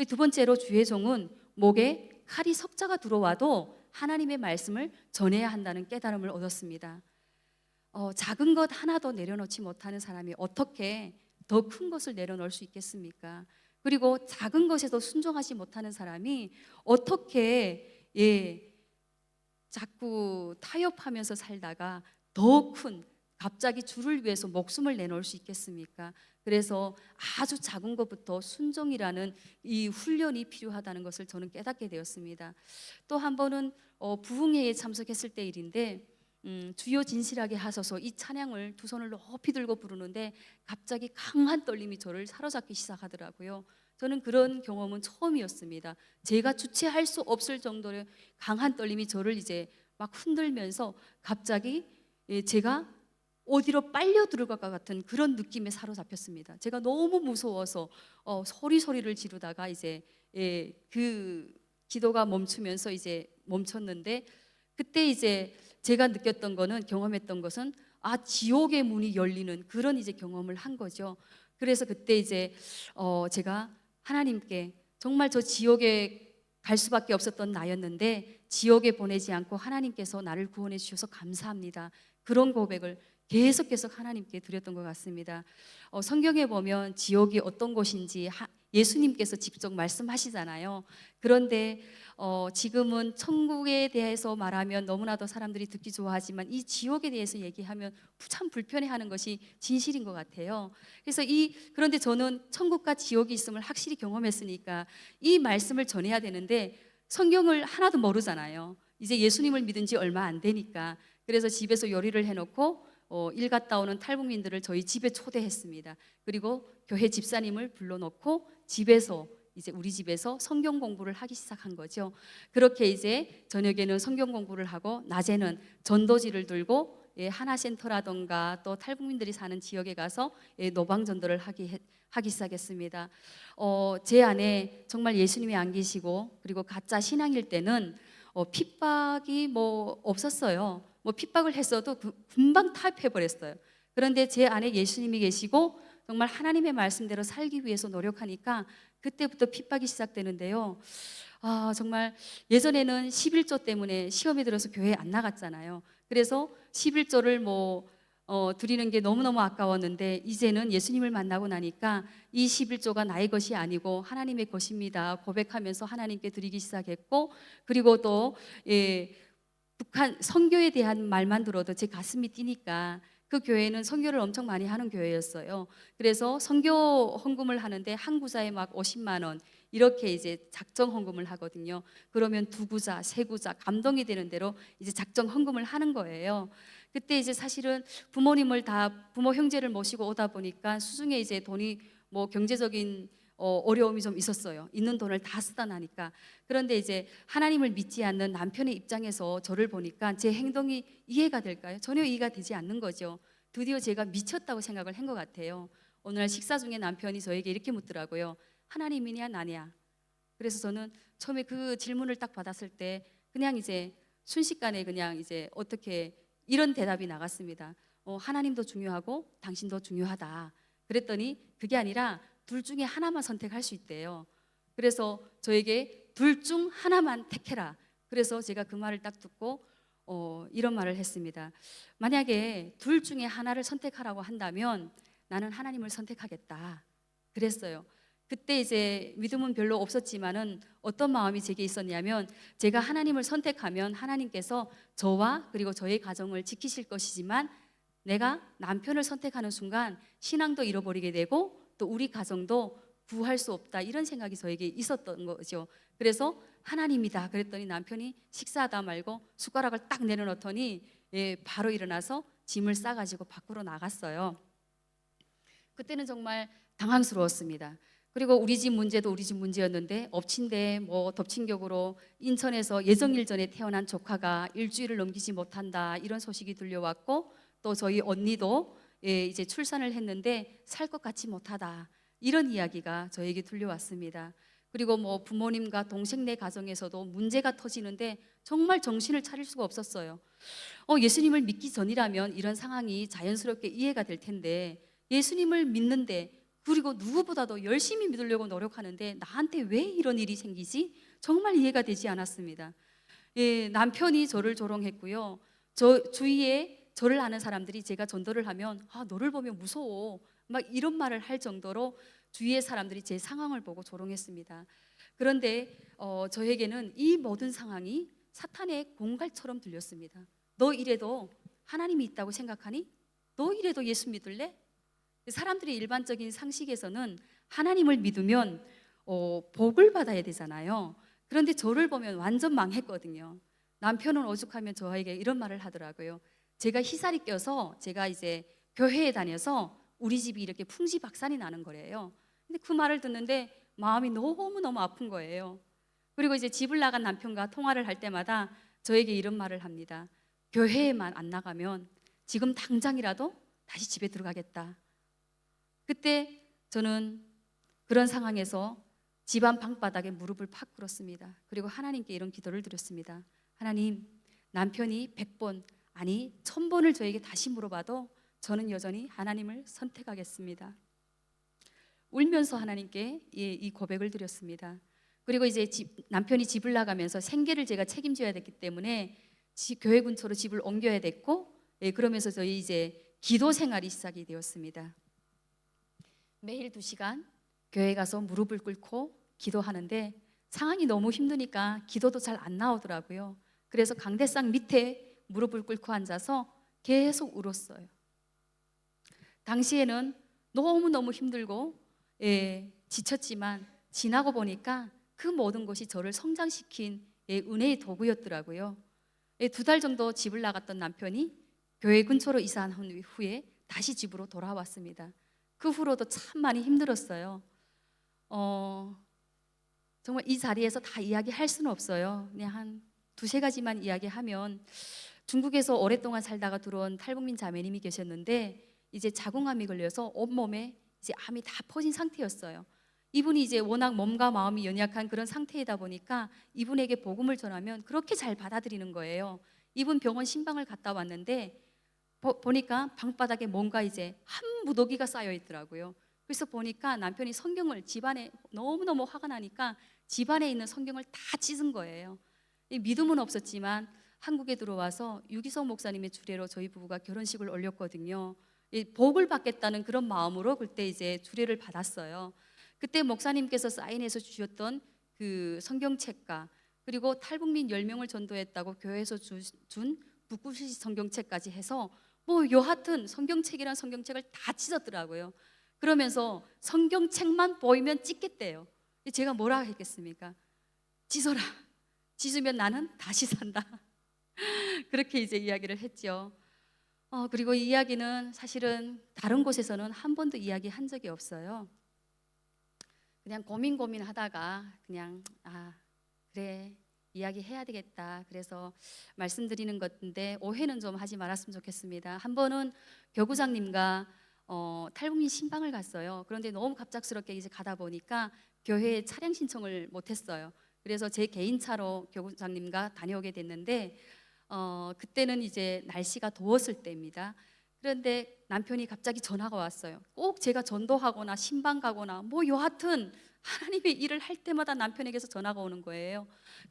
두 번째로 주의 종은 목에 칼이 석자가 들어와도 하나님의 말씀을 전해야 한다는 깨달음을 얻었습니다. 작은 것 하나도 내려놓지 못하는 사람이 어떻게 더 큰 것을 내려놓을 수 있겠습니까? 그리고 작은 것에도 순종하지 못하는 사람이 어떻게 자꾸 타협하면서 살다가 더 큰 갑자기 주를 위해서 목숨을 내놓을 수 있겠습니까? 그래서 아주 작은 것부터 순종이라는 이 훈련이 필요하다는 것을 저는 깨닫게 되었습니다. 또 한 번은 부흥회에 참석했을 때 일인데 주여 진실하게 하소서 이 찬양을 두 손을 높이 들고 부르는데 갑자기 강한 떨림이 저를 사로잡기 시작하더라고요. 저는 그런 경험은 처음이었습니다. 제가 주체할 수 없을 정도의 강한 떨림이 저를 이제 막 흔들면서 갑자기 제가 어디로 빨려 들어갈 것 같은 그런 느낌에 사로잡혔습니다. 제가 너무 무서워서 소리를 지르다가 이제 그 기도가 멈추면서 이제 멈췄는데 그때 이제 제가 느꼈던 거는 경험했던 것은 지옥의 문이 열리는 그런 이제 경험을 한 거죠. 그래서 그때 이제 제가 하나님께 정말 저 지옥에 갈 수밖에 없었던 나였는데 지옥에 보내지 않고 하나님께서 나를 구원해 주셔서 감사합니다. 그런 고백을 계속 하나님께 드렸던 것 같습니다. 성경에 보면 지옥이 어떤 곳인지 예수님께서 직접 말씀하시잖아요. 그런데 지금은 천국에 대해서 말하면 너무나도 사람들이 듣기 좋아하지만 이 지옥에 대해서 얘기하면 참 불편해하는 것이 진실인 것 같아요. 그래서 그런데 저는 천국과 지옥이 있음을 확실히 경험했으니까 이 말씀을 전해야 되는데 성경을 하나도 모르잖아요. 이제 예수님을 믿은 지 얼마 안 되니까. 그래서 집에서 요리를 해놓고 일 갔다 오는 탈북민들을 저희 집에 초대했습니다. 그리고 교회 집사님을 불러놓고 집에서 이제 우리 집에서 성경 공부를 하기 시작한 거죠. 그렇게 이제 저녁에는 성경 공부를 하고 낮에는 전도지를 들고 하나센터라던가 또 탈북민들이 사는 지역에 가서 노방 전도를 하기 시작했습니다. 제 안에 정말 예수님이 안 계시고 그리고 가짜 신앙일 때는 핍박이 뭐 없었어요. 뭐 핍박을 했어도 금방 타협해 버렸어요. 그런데 제 안에 예수님이 계시고 정말 하나님의 말씀대로 살기 위해서 노력하니까 그때부터 핍박이 시작되는데요. 정말 예전에는 11조 때문에 시험에 들어서 교회에 안 나갔잖아요. 그래서 11조를 드리는 게 너무너무 아까웠는데 이제는 예수님을 만나고 나니까 이 11조가 나의 것이 아니고 하나님의 것입니다 고백하면서 하나님께 드리기 시작했고, 그리고 또 북한 선교에 대한 말만 들어도 제 가슴이 뛰니까 그 교회는 선교를 엄청 많이 하는 교회였어요. 그래서 선교 헌금을 하는데 한 구자에 막 50만 원 이렇게 이제 작정 헌금을 하거든요. 그러면 2구자, 3구자 감동이 되는 대로 이제 작정 헌금을 하는 거예요. 그때 이제 사실은 부모 형제를 모시고 오다 보니까 수중에 이제 돈이 경제적인 어려움이 좀 있었어요. 있는 돈을 다 쓰다 나니까. 그런데 이제 하나님을 믿지 않는 남편의 입장에서 저를 보니까 제 행동이 이해가 될까요? 전혀 이해가 되지 않는 거죠. 드디어 제가 미쳤다고 생각을 한 것 같아요. 어느 날 식사 중에 남편이 저에게 이렇게 묻더라고요. 하나님이냐 나냐? 그래서 저는 처음에 그 질문을 딱 받았을 때 그냥 이제 순식간에 그냥 이제 어떻게 이런 대답이 나갔습니다. 하나님도 중요하고 당신도 중요하다. 그랬더니 그게 아니라 둘 중에 하나만 선택할 수 있대요. 그래서 저에게 둘 중 하나만 택해라. 그래서 제가 그 말을 딱 듣고 이런 말을 했습니다. 만약에 둘 중에 하나를 선택하라고 한다면 나는 하나님을 선택하겠다. 그랬어요. 그때 이제 믿음은 별로 없었지만은 어떤 마음이 제게 있었냐면 제가 하나님을 선택하면 하나님께서 저와 그리고 저의 가정을 지키실 것이지만 내가 남편을 선택하는 순간 신앙도 잃어버리게 되고 또 우리 가정도 구할 수 없다, 이런 생각이 저에게 있었던 거죠. 그래서 하나님이다 그랬더니 남편이 식사하다 말고 숟가락을 딱 내려놓더니 바로 일어나서 짐을 싸가지고 밖으로 나갔어요. 그때는 정말 당황스러웠습니다. 그리고 우리 집 문제도 우리 집 문제였는데 엎친 데 덮친 격으로 인천에서 예정일 전에 태어난 조카가 일주일을 넘기지 못한다, 이런 소식이 들려왔고, 또 저희 언니도 이제 출산을 했는데 살 것 같지 못하다, 이런 이야기가 저에게 들려왔습니다. 그리고 부모님과 동생네 가정에서도 문제가 터지는데 정말 정신을 차릴 수가 없었어요. 예수님을 믿기 전이라면 이런 상황이 자연스럽게 이해가 될 텐데 예수님을 믿는데 그리고 누구보다도 열심히 믿으려고 노력하는데 나한테 왜 이런 일이 생기지? 정말 이해가 되지 않았습니다. 남편이 저를 조롱했고요. 주위에 저를 아는 사람들이 제가 전도를 하면 너를 보면 무서워, 막 이런 말을 할 정도로 주위의 사람들이 제 상황을 보고 조롱했습니다. 그런데 저에게는 이 모든 상황이 사탄의 공갈처럼 들렸습니다. 너 이래도 하나님이 있다고 생각하니? 너 이래도 예수 믿을래? 사람들의 일반적인 상식에서는 하나님을 믿으면 복을 받아야 되잖아요. 그런데 저를 보면 완전 망했거든요. 남편은 오죽하면 저에게 이런 말을 하더라고요. 제가 희살이 껴서 제가 이제 교회에 다녀서 우리 집이 이렇게 풍지박산이 나는 거래요. 근데 그 말을 듣는데 마음이 너무너무 아픈 거예요. 그리고 이제 집을 나간 남편과 통화를 할 때마다 저에게 이런 말을 합니다. 교회에만 안 나가면 지금 당장이라도 다시 집에 들어가겠다. 그때 저는 그런 상황에서 집안 방바닥에 무릎을 팍 꿇었습니다. 그리고 하나님께 이런 기도를 드렸습니다. 하나님, 남편이 100번 아니 1000번을 저에게 다시 물어봐도 저는 여전히 하나님을 선택하겠습니다. 울면서 하나님께 이 고백을 드렸습니다. 그리고 이제 남편이 집을 나가면서 생계를 제가 책임져야 됐기 때문에 교회 근처로 집을 옮겨야 됐고, 그러면서 저희 이제 기도 생활이 시작이 되었습니다. 매일 2시간 교회 가서 무릎을 꿇고 기도하는데 상황이 너무 힘드니까 기도도 잘 안 나오더라고요. 그래서 강대상 밑에 무릎을 꿇고 앉아서 계속 울었어요. 당시에는 너무너무 힘들고 지쳤지만 지나고 보니까 그 모든 것이 저를 성장시킨 은혜의 도구였더라고요. 2달 정도 집을 나갔던 남편이 교회 근처로 이사한 후에 다시 집으로 돌아왔습니다. 그 후로도 참 많이 힘들었어요. 정말 이 자리에서 다 이야기할 수는 없어요. 그냥 한 2-3가지만 이야기하면, 중국에서 오랫동안 살다가 들어온 탈북민 자매님이 계셨는데 이제 자궁암이 걸려서 온몸에 이제 암이 다 퍼진 상태였어요. 이분이 이제 워낙 몸과 마음이 연약한 그런 상태이다 보니까 이분에게 복음을 전하면 그렇게 잘 받아들이는 거예요. 이분 병원 신방을 갔다 왔는데 보니까 방바닥에 뭔가 이제 한 무더기가 쌓여 있더라고요. 그래서 보니까 남편이 성경을, 집안에 너무너무 화가 나니까 집안에 있는 성경을 다 찢은 거예요. 믿음은 없었지만 한국에 들어와서 유기성 목사님의 주례로 저희 부부가 결혼식을 올렸거든요. 복을 받겠다는 그런 마음으로 그때 이제 주례를 받았어요. 그때 목사님께서 사인해서 주셨던 그 성경책과 그리고 탈북민 10명을 전도했다고 교회에서 준 북구시 성경책까지 해서 뭐 여하튼 성경책이란 성경책을 다 찢었더라고요. 그러면서 성경책만 보이면 찢겠대요. 제가 뭐라 했겠습니까? 찢어라. 찢으면 나는 다시 산다. 그렇게 이제 이야기를 했죠. 그리고 이 이야기는 사실은 다른 곳에서는 한 번도 이야기한 적이 없어요. 그냥 고민하다가 그냥 그래 이야기해야 되겠다. 그래서 말씀드리는 건데 오해는 좀 하지 말았으면 좋겠습니다. 한 번은 교구장님과 탈북민 신방을 갔어요. 그런데 너무 갑작스럽게 이제 가다 보니까 교회에 차량 신청을 못했어요. 그래서 제 개인 차로 교구장님과 다녀오게 됐는데 그때는 이제 날씨가 더웠을 때입니다. 그런데 남편이 갑자기 전화가 왔어요. 꼭 제가 전도하거나 신방 가거나 뭐 여하튼 하나님의 일을 할 때마다 남편에게서 전화가 오는 거예요.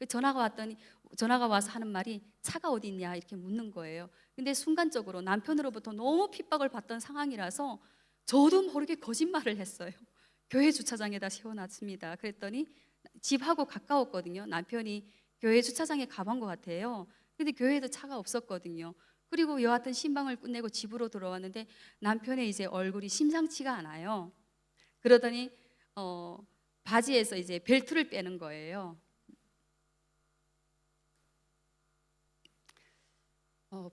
전화가 와서 하는 말이 차가 어디 있냐 이렇게 묻는 거예요. 근데 순간적으로 남편으로부터 너무 핍박을 받던 상황이라서 저도 모르게 거짓말을 했어요. 교회 주차장에다 세워놨습니다. 그랬더니 집하고 가까웠거든요. 남편이 교회 주차장에 가본 것 같아요. 근데 교회에도 차가 없었거든요. 그리고 여하튼 신방을 끝내고 집으로 들어왔는데 남편의 이제 얼굴이 심상치가 않아요. 그러더니 바지에서 이제 벨트를 빼는 거예요.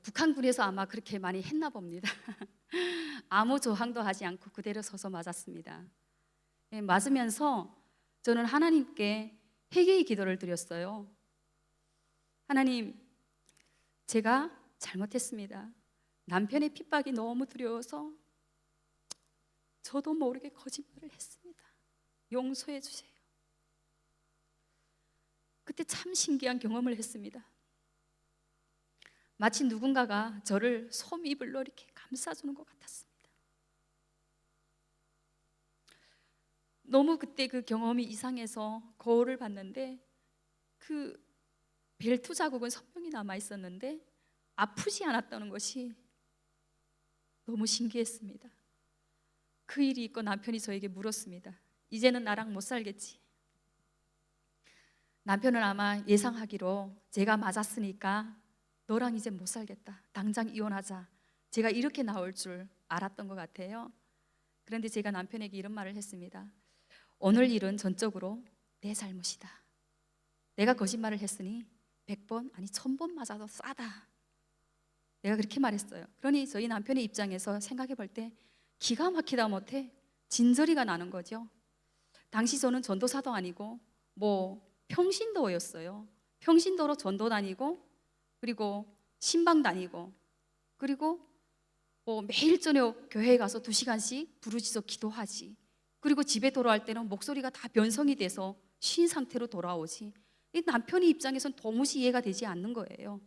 북한군에서 아마 그렇게 많이 했나 봅니다. 아무 저항도 하지 않고 그대로 서서 맞았습니다. 맞으면서 저는 하나님께 회개의 기도를 드렸어요. 하나님, 제가 잘못했습니다. 남편의 핍박이 너무 두려워서 저도 모르게 거짓말을 했습니다. 용서해 주세요. 그때 참 신기한 경험을 했습니다. 마치 누군가가 저를 솜이불로 이렇게 감싸주는 것 같았습니다. 너무 그때 그 경험이 이상해서 거울을 봤는데 그 벨트 자국은 선명히 남아 있었는데 아프지 않았다는 것이 너무 신기했습니다. 그 일이 있고 남편이 저에게 물었습니다. 이제는 나랑 못 살겠지? 남편은 아마 예상하기로 제가 맞았으니까 너랑 이제 못 살겠다. 당장 이혼하자. 제가 이렇게 나올 줄 알았던 것 같아요. 그런데 제가 남편에게 이런 말을 했습니다. 오늘 일은 전적으로 내 잘못이다. 내가 거짓말을 했으니 100번 아니 1000번 맞아도 싸다. 내가 그렇게 말했어요. 그러니 저희 남편의 입장에서 생각해 볼 때 기가 막히다 못해 진저리가 나는 거죠. 당시 저는 전도사도 아니고 뭐 평신도였어요. 평신도로 전도 다니고 그리고 신방 다니고 그리고 뭐 매일 저녁 교회에 가서 2시간씩 부르짖어 기도하지. 그리고 집에 돌아올 때는 목소리가 다 변성이 돼서 쉰 상태로 돌아오지. 이 남편의 입장에서는 도무지 이해가 되지 않는 거예요.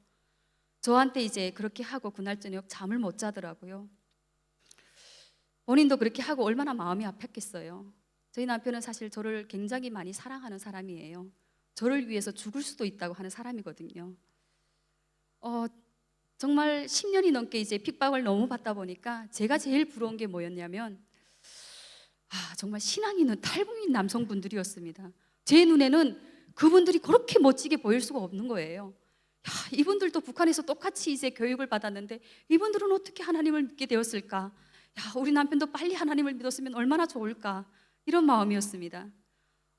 저한테 이제 그렇게 하고 그날 저녁 잠을 못 자더라고요. 본인도 그렇게 하고 얼마나 마음이 아팠겠어요. 저희 남편은 사실 저를 굉장히 많이 사랑하는 사람이에요. 저를 위해서 죽을 수도 있다고 하는 사람이거든요. 정말 10년이 넘게 이제 핍박을 너무 받다 보니까 제가 제일 부러운 게 뭐였냐면 정말 신앙 있는 탈북민 남성분들이었습니다. 제 눈에는 그분들이 그렇게 멋지게 보일 수가 없는 거예요. 이분들도 북한에서 똑같이 이제 교육을 받았는데 이분들은 어떻게 하나님을 믿게 되었을까? 우리 남편도 빨리 하나님을 믿었으면 얼마나 좋을까? 이런 마음이었습니다.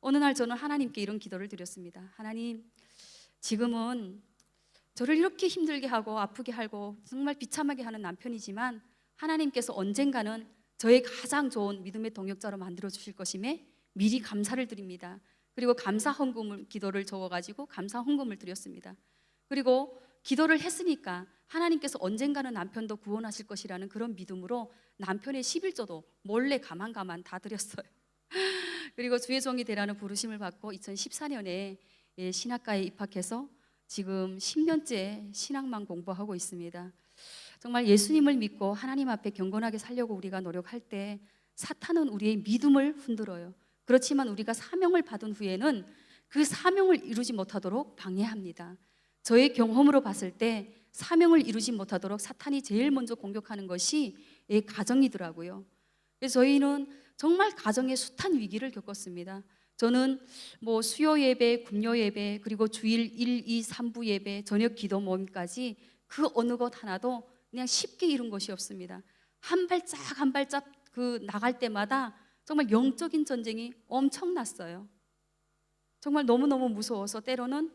어느 날 저는 하나님께 이런 기도를 드렸습니다. 하나님, 지금은 저를 이렇게 힘들게 하고 아프게 하고 정말 비참하게 하는 남편이지만 하나님께서 언젠가는 저의 가장 좋은 믿음의 동역자로 만들어 주실 것임에 미리 감사를 드립니다. 그리고 감사 헌금을 기도를 적어가지고 감사 헌금을 드렸습니다. 그리고 기도를 했으니까 하나님께서 언젠가는 남편도 구원하실 것이라는 그런 믿음으로 남편의 11조도 몰래 가만 다 드렸어요. 그리고 주의 종이 되라는 부르심을 받고 2014년에 신학과에 입학해서 지금 10년째 신학만 공부하고 있습니다. 정말 예수님을 믿고 하나님 앞에 경건하게 살려고 우리가 노력할 때 사탄은 우리의 믿음을 흔들어요. 그렇지만 우리가 사명을 받은 후에는 그 사명을 이루지 못하도록 방해합니다. 저의 경험으로 봤을 때 사명을 이루지 못하도록 사탄이 제일 먼저 공격하는 것이 가정이더라고요. 그래서 저희는 정말 가정의 숱한 위기를 겪었습니다. 저는 뭐 수요 예배, 금요 예배, 그리고 주일 1, 2, 3부 예배, 저녁 기도 모임까지 그 어느 것 하나도 그냥 쉽게 이룬 것이 없습니다. 한 발짝 한 발짝 그 나갈 때마다 정말 영적인 전쟁이 엄청났어요. 정말 너무너무 무서워서 때로는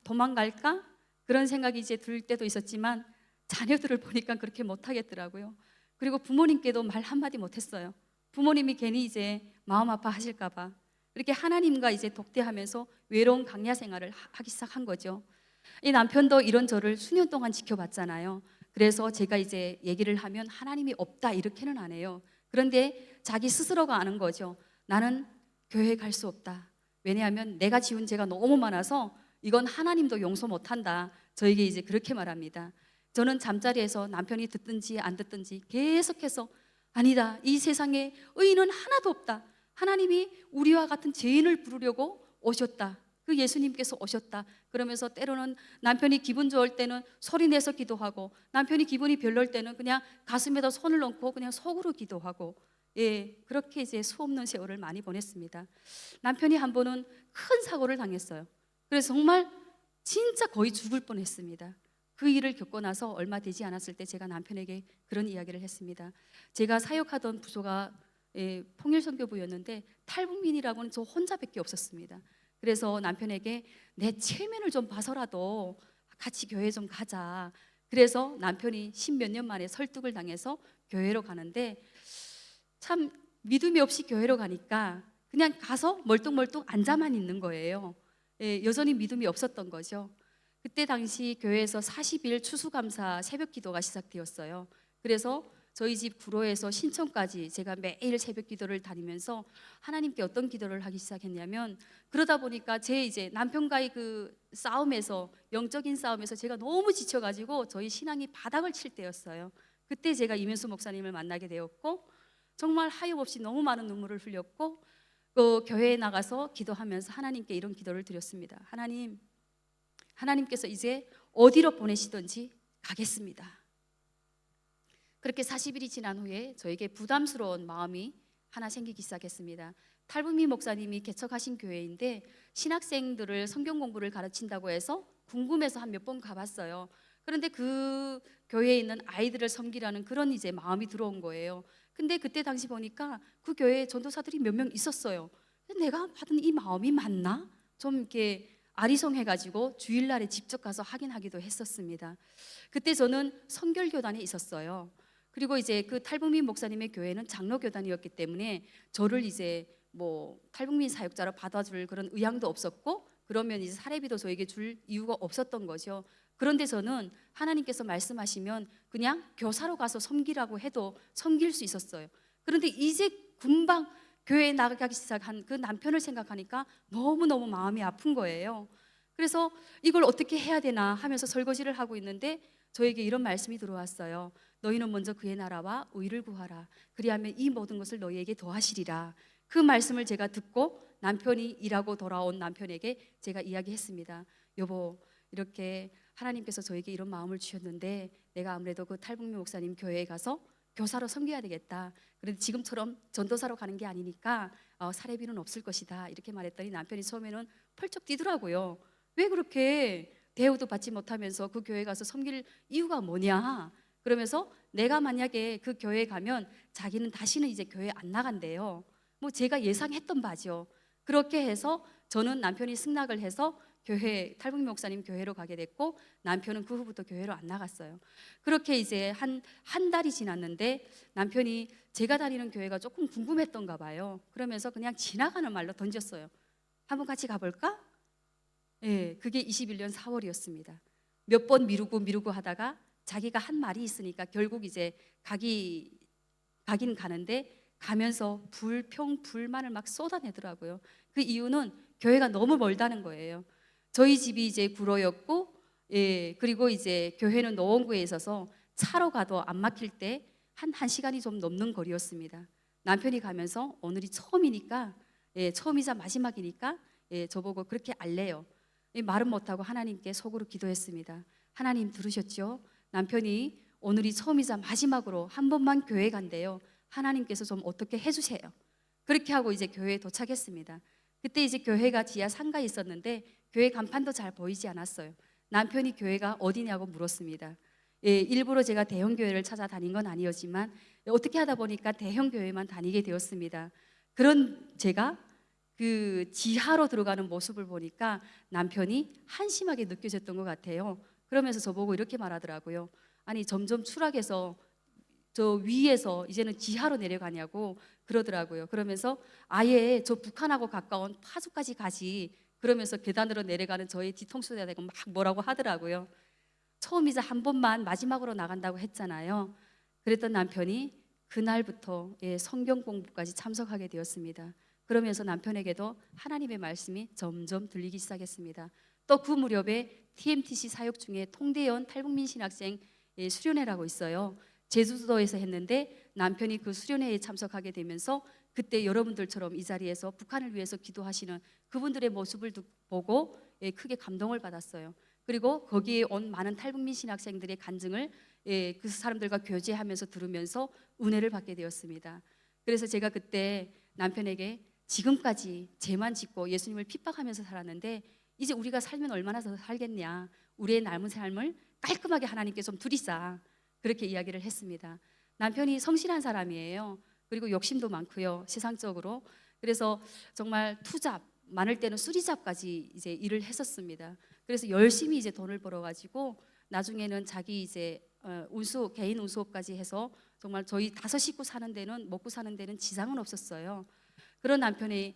도망갈까? 그런 생각이 이제 들 때도 있었지만 자녀들을 보니까 그렇게 못하겠더라고요. 그리고 부모님께도 말 한마디 못했어요. 부모님이 괜히 이제 마음 아파하실까 봐. 이렇게 하나님과 이제 독대하면서 외로운 강야 생활을 하기 시작한 거죠. 이 남편도 이런 저를 수년 동안 지켜봤잖아요. 그래서 제가 이제 얘기를 하면 하나님이 없다 이렇게는 안 해요. 그런데 자기 스스로가 아는 거죠. 나는 교회 갈 수 없다. 왜냐하면 내가 지은 죄가 너무 많아서 이건 하나님도 용서 못한다. 저에게 이제 그렇게 말합니다. 저는 잠자리에서 남편이 듣든지 안 듣든지 계속해서 아니다. 이 세상에 의인은 하나도 없다. 하나님이 우리와 같은 죄인을 부르려고 오셨다. 그 예수님께서 오셨다. 그러면서 때로는 남편이 기분 좋을 때는 소리 내서 기도하고 남편이 기분이 별로일 때는 그냥 가슴에다 손을 얹고 그냥 속으로 기도하고 그렇게 이제 수없는 세월을 많이 보냈습니다. 남편이 한 번은 큰 사고를 당했어요. 그래서 정말 진짜 거의 죽을 뻔했습니다. 그 일을 겪고 나서 얼마 되지 않았을 때 제가 남편에게 그런 이야기를 했습니다. 제가 사역하던 부서가 통일선교부였는데 탈북민이라고는 저 혼자밖에 없었습니다. 그래서 남편에게 내 체면을 좀 봐서라도 같이 교회 좀 가자. 그래서 남편이 10몇 년 만에 설득을 당해서 교회로 가는데 참 믿음이 없이 교회로 가니까 그냥 가서 멀뚱멀뚱 앉아만 있는 거예요. 여전히 믿음이 없었던 거죠. 그때 당시 교회에서 40일 추수감사 새벽 기도가 시작되었어요. 그래서 저희 집 구로에서 신천까지 제가 매일 새벽 기도를 다니면서 하나님께 어떤 기도를 하기 시작했냐면 그러다 보니까 제 이제 남편과의 그 싸움에서 영적인 싸움에서 제가 너무 지쳐가지고 저희 신앙이 바닥을 칠 때였어요. 그때 제가 이면수 목사님을 만나게 되었고 정말 하염없이 너무 많은 눈물을 흘렸고 그 교회에 나가서 기도하면서 하나님께 이런 기도를 드렸습니다. 하나님께서 이제 어디로 보내시든지 가겠습니다. 그렇게 40일이 지난 후에 저에게 부담스러운 마음이 하나 생기기 시작했습니다. 탈북민 목사님이 개척하신 교회인데 신학생들을 성경 공부를 가르친다고 해서 궁금해서 한 몇 번 가봤어요. 그런데 그 교회에 있는 아이들을 섬기라는 그런 이제 마음이 들어온 거예요. 근데 그때 당시 보니까 그 교회에 전도사들이 몇 명 있었어요. 내가 받은 이 마음이 맞나? 좀 이렇게 아리송해가지고 주일날에 직접 가서 확인하기도 했었습니다. 그때 저는 선결교단에 있었어요. 그리고 이제 그 탈북민 목사님의 교회는 장로교단이었기 때문에 저를 이제 뭐 탈북민 사역자로 받아줄 그런 의향도 없었고 그러면 이제 사례비도 저에게 줄 이유가 없었던 거죠. 그런데 저는 하나님께서 말씀하시면 그냥 교사로 가서 섬기라고 해도 섬길 수 있었어요. 그런데 이제 금방 교회에 나가기 시작한 그 남편을 생각하니까 너무너무 마음이 아픈 거예요. 그래서 이걸 어떻게 해야 되나 하면서 설거지를 하고 있는데 저에게 이런 말씀이 들어왔어요. 너희는 먼저 그의 나라와 의를 구하라. 그리하면 이 모든 것을 너희에게 더하시리라. 그 말씀을 제가 듣고 남편이 일하고 돌아온 남편에게 제가 이야기했습니다. 여보, 이렇게 하나님께서 저에게 이런 마음을 주셨는데 내가 아무래도 그 탈북민 목사님 교회에 가서 교사로 섬겨야 되겠다. 그런데 지금처럼 전도사로 가는 게 아니니까 사례비는 없을 것이다. 이렇게 말했더니 남편이 처음에는 펄쩍 뛰더라고요. 왜 그렇게 대우도 받지 못하면서 그 교회 가서 섬길 이유가 뭐냐. 그러면서 내가 만약에 그 교회에 가면 자기는 다시는 이제 교회 안 나간대요. 뭐 제가 예상했던 바죠. 그렇게 해서 저는 남편이 승낙을 해서 교회, 탈북 목사님 교회로 가게 됐고 남편은 그 후부터 교회로 안 나갔어요. 그렇게 이제 한 달이 지났는데 남편이 제가 다니는 교회가 조금 궁금했던가 봐요. 그러면서 그냥 지나가는 말로 던졌어요. 한번 같이 가볼까? 예, 그게 21년 4월이었습니다. 몇 번 미루고 하다가 자기가 한 말이 있으니까 결국 이제 가긴 가는데 가면서 불평불만을 막 쏟아내더라고요. 그 이유는 교회가 너무 멀다는 거예요. 저희 집이 이제 구로였고, 예, 그리고 이제 교회는 노원구에 있어서 차로 가도 안 막힐 때 한 1시간이 좀 넘는 거리였습니다. 남편이 가면서 오늘이 처음이니까, 예, 처음이자 마지막이니까, 예, 저보고 그렇게 알래요. 말은 못하고 하나님께 속으로 기도했습니다. 하나님 들으셨죠? 남편이 오늘이 처음이자 마지막으로 한 번만 교회 간대요. 하나님께서 좀 어떻게 해주세요. 그렇게 하고 이제 교회에 도착했습니다. 그때 이제 교회가 지하 상가에 있었는데 교회 간판도 잘 보이지 않았어요. 남편이 교회가 어디냐고 물었습니다. 예, 일부러 제가 대형 교회를 찾아다닌 건 아니었지만 어떻게 하다 보니까 대형 교회만 다니게 되었습니다. 그런 제가 그 지하로 들어가는 모습을 보니까 남편이 한심하게 느껴졌던 것 같아요. 그러면서 저보고 이렇게 말하더라고요. 아니 점점 추락해서 저 위에서 이제는 지하로 내려가냐고 그러더라고요. 그러면서 아예 저 북한하고 가까운 파주까지 가지. 그러면서 계단으로 내려가는 저의 뒤통수에 대고 막 뭐라고 하더라고요. 처음이자 한 번만 마지막으로 나간다고 했잖아요. 그랬던 남편이 그날부터 성경 공부까지 참석하게 되었습니다. 그러면서 남편에게도 하나님의 말씀이 점점 들리기 시작했습니다. 또 그 무렵에 TMTC 사역 중에 통대연 탈북민 신학생 수련회라고 있어요. 제주도에서 했는데 남편이 그 수련회에 참석하게 되면서 그때 여러분들처럼 이 자리에서 북한을 위해서 기도하시는 그분들의 모습을 보고 크게 감동을 받았어요. 그리고 거기에 온 많은 탈북민 신학생들의 간증을 그 사람들과 교제하면서 들으면서 은혜를 받게 되었습니다. 그래서 제가 그때 남편에게 지금까지 죄만 짓고 예수님을 핍박하면서 살았는데 이제 우리가 살면 얼마나 더 살겠냐. 우리의 남은 삶을 깔끔하게 하나님께 좀 드리자. 그렇게 이야기를 했습니다. 남편이 성실한 사람이에요. 그리고 욕심도 많고요. 세상적으로. 그래서 정말 투잡, 많을 때는 수리잡까지 이제 일을 했었습니다. 그래서 열심히 이제 돈을 벌어가지고 나중에는 자기 이제 개인 운수업까지 해서 정말 저희 5 식구 사는 데는 먹고 사는 데는 지장은 없었어요. 그런 남편이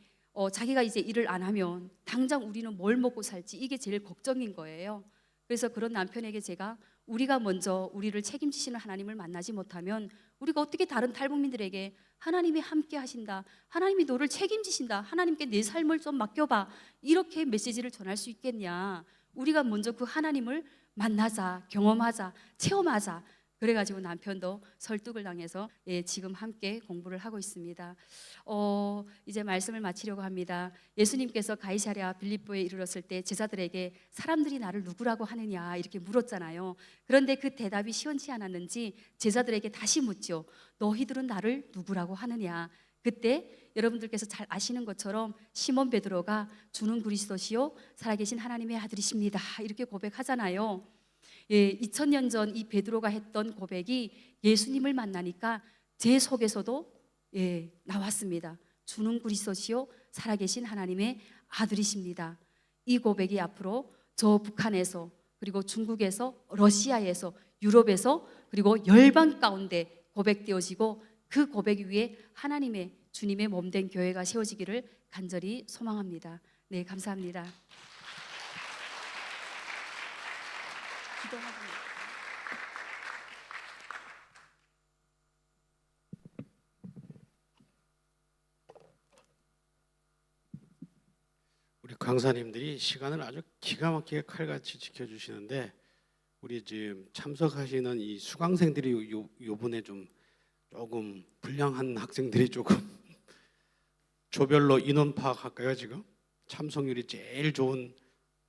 자기가 이제 일을 안 하면 당장 우리는 뭘 먹고 살지 이게 제일 걱정인 거예요. 그래서 그런 남편에게 제가 우리가 먼저 우리를 책임지시는 하나님을 만나지 못하면 우리가 어떻게 다른 탈북민들에게 하나님이 함께 하신다, 하나님이 너를 책임지신다, 하나님께 내 삶을 좀 맡겨봐, 이렇게 메시지를 전할 수 있겠냐. 우리가 먼저 그 하나님을 만나자, 경험하자, 체험하자. 그래가지고 남편도 설득을 당해서 지금 함께 공부를 하고 있습니다. 이제 말씀을 마치려고 합니다. 예수님께서 가이사랴 빌립보에 이르렀을 때 제자들에게 사람들이 나를 누구라고 하느냐 이렇게 물었잖아요. 그런데 그 대답이 시원치 않았는지 제자들에게 다시 묻죠. 너희들은 나를 누구라고 하느냐. 그때 여러분들께서 잘 아시는 것처럼 시몬 베드로가 주는 그리스도시요 살아계신 하나님의 아들이십니다 이렇게 고백하잖아요. 2000년 전 이 베드로가 했던 고백이 예수님을 만나니까 제 속에서도 나왔습니다. 주는 그리스도시요 살아계신 하나님의 아들이십니다. 이 고백이 앞으로 저 북한에서 그리고 중국에서 러시아에서 유럽에서 그리고 열방 가운데 고백되어지고 그 고백 위에 하나님의 주님의 몸된 교회가 세워지기를 간절히 소망합니다. 네, 감사합니다. 우리 강사님들이 시간을 아주 기가 막히게 칼같이 지켜주시는데 우리 지금 참석하시는 이 수강생들이 요번에 좀 조금 불량한 학생들이 조금 조별로 인원 파악할까요? 지금 참석률이 제일 좋은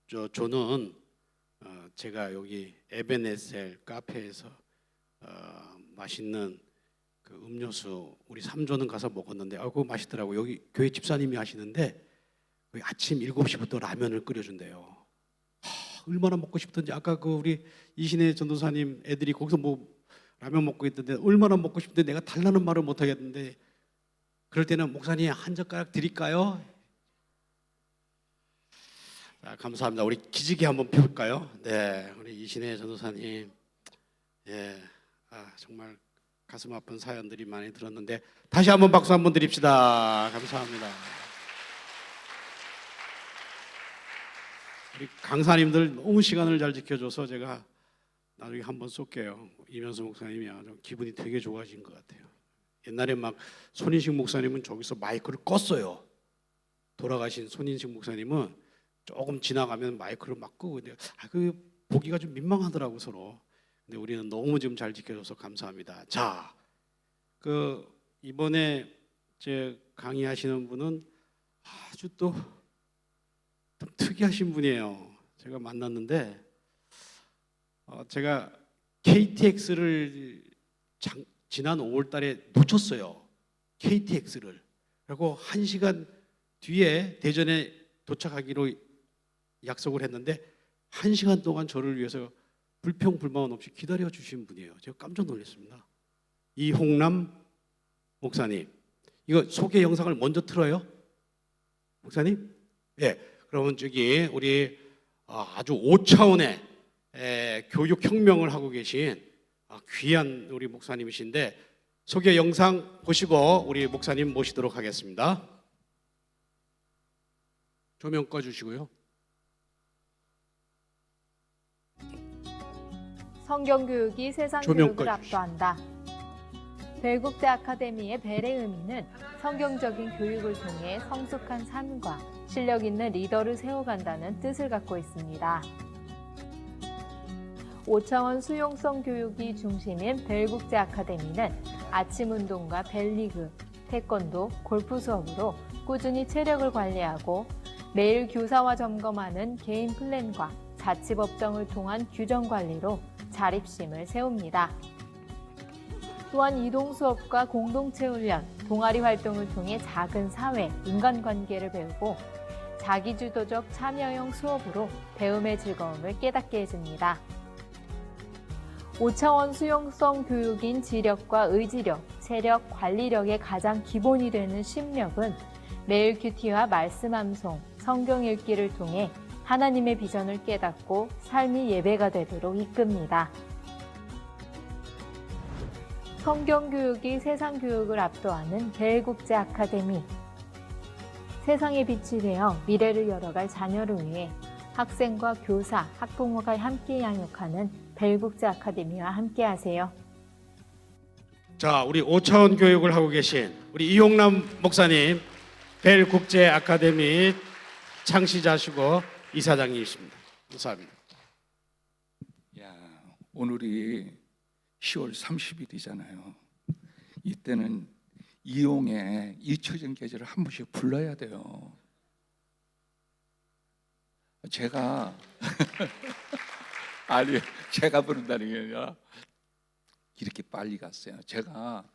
조는 제가 여기 에베네셀 카페에서 맛있는 그 음료수 우리 3조는 가서 먹었는데 그거 맛있더라고. 여기 교회 집사님이 하시는데 거기 아침 7시부터 라면을 끓여준대요. 얼마나 먹고 싶던지. 아까 그 우리 이신혜 전도사님 애들이 거기서 뭐 라면 먹고 있던데 얼마나 먹고 싶은데 내가 달라는 말을 못 하겠는데, 그럴 때는 목사님 한 젓가락 드릴까요? 자, 감사합니다. 우리 기지개 한번 펴볼까요? 네, 우리 이신혜 전도사님, 예, 정말 가슴 아픈 사연들이 많이 들었는데 다시 한번 박수 한번 드립시다. 감사합니다. 우리 강사님들 너무 시간을 잘 지켜줘서 제가 나중에 한번 쏠게요. 이면수 목사님이 아주 기분이 되게 좋아진 것 같아요. 옛날에 막 손인식 목사님은 저기서 마이크를 껐어요. 돌아가신 손인식 목사님은 조금 지나가면 마이크를 막 끄고, 근데 그 보기가 좀 민망하더라고 서로. 근데 우리는 너무 좀 잘 지켜줘서 감사합니다. 자, 그 이번에 제 강의하시는 분은 아주 또 특이하신 분이에요. 제가 만났는데 제가 KTX를 지난 5월달에 놓쳤어요. KTX를. 그리고 1시간 뒤에 대전에 도착하기로 약속을 했는데 1시간 동안 저를 위해서 불평불만 없이 기다려 주신 분이에요. 제가 깜짝 놀랐습니다. 이홍남 목사님, 이거 소개 영상을 먼저 틀어요? 목사님? 예. 그러면 저기 우리 아주 5차원의 교육 혁명을 하고 계신 귀한 우리 목사님이신데 소개 영상 보시고 우리 목사님 모시도록 하겠습니다. 조명 꺼주시고요. 성경교육이 세상교육을 압도한다. 벨국제 아카데미의 벨의 의미는 성경적인 교육을 통해 성숙한 삶과 실력 있는 리더를 세워간다는 뜻을 갖고 있습니다. 5차원 수용성 교육이 중심인 벨국제 아카데미는 아침 운동과 벨리그, 태권도, 골프 수업으로 꾸준히 체력을 관리하고 매일 교사와 점검하는 개인 플랜과 자치법 등을 통한 규정 관리로 자립심을 세웁니다. 또한 이동 수업과 공동체 훈련, 동아리 활동을 통해 작은 사회, 인간관계를 배우고 자기주도적 참여형 수업으로 배움의 즐거움을 깨닫게 해줍니다. 5차원 수용성 교육인 지력과 의지력, 체력, 관리력의 가장 기본이 되는 심력은 매일 큐티와 말씀 암송, 성경 읽기를 통해 하나님의 비전을 깨닫고 삶이 예배가 되도록 이끕니다. 성경교육이 세상교육을 압도하는 벨국제 아카데미. 세상의 빛이 되어 미래를 열어갈 자녀를 위해 학생과 교사, 학부모가 함께 양육하는 벨국제 아카데미와 함께 하세요. 자, 우리 5차원 교육을 하고 계신 우리 이홍남 목사님, 벨국제 아카데미 창시자시고 이사장님이십니다. 감사합니다. 야, 오늘이 10월 30일이잖아요. 이때는 이용의 잊혀진 계절을 한 번씩 불러야 돼요. 제가 아니 제가 부른다는 게 아니라 이렇게 빨리 갔어요. 제가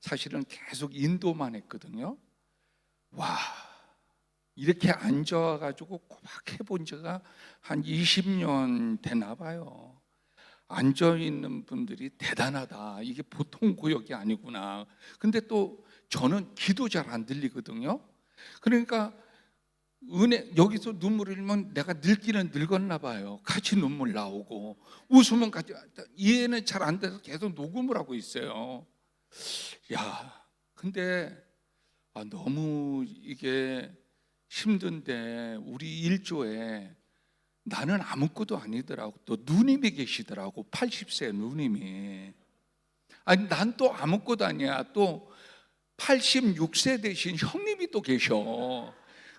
사실은 계속 인도만 했거든요. 와, 이렇게 앉아가지고 꼬박 해본 지가 한 20년 되나 봐요. 앉아있는 분들이 대단하다. 이게 보통 구역이 아니구나. 근데 또 저는 기도 잘 안 들리거든요. 그러니까 여기서 눈물을 흘리면 내가 늙기는 늙었나 봐요. 같이 눈물 나오고 웃으면 같이, 이해는 잘 안 돼서 계속 녹음을 하고 있어요. 야, 근데 너무 이게 힘든데 우리 일조에 나는 아무것도 아니더라고. 또 누님이 계시더라고. 80세 누님이. 아니 난 또 아무것도 아니야. 또 86세 되신 형님이 또 계셔.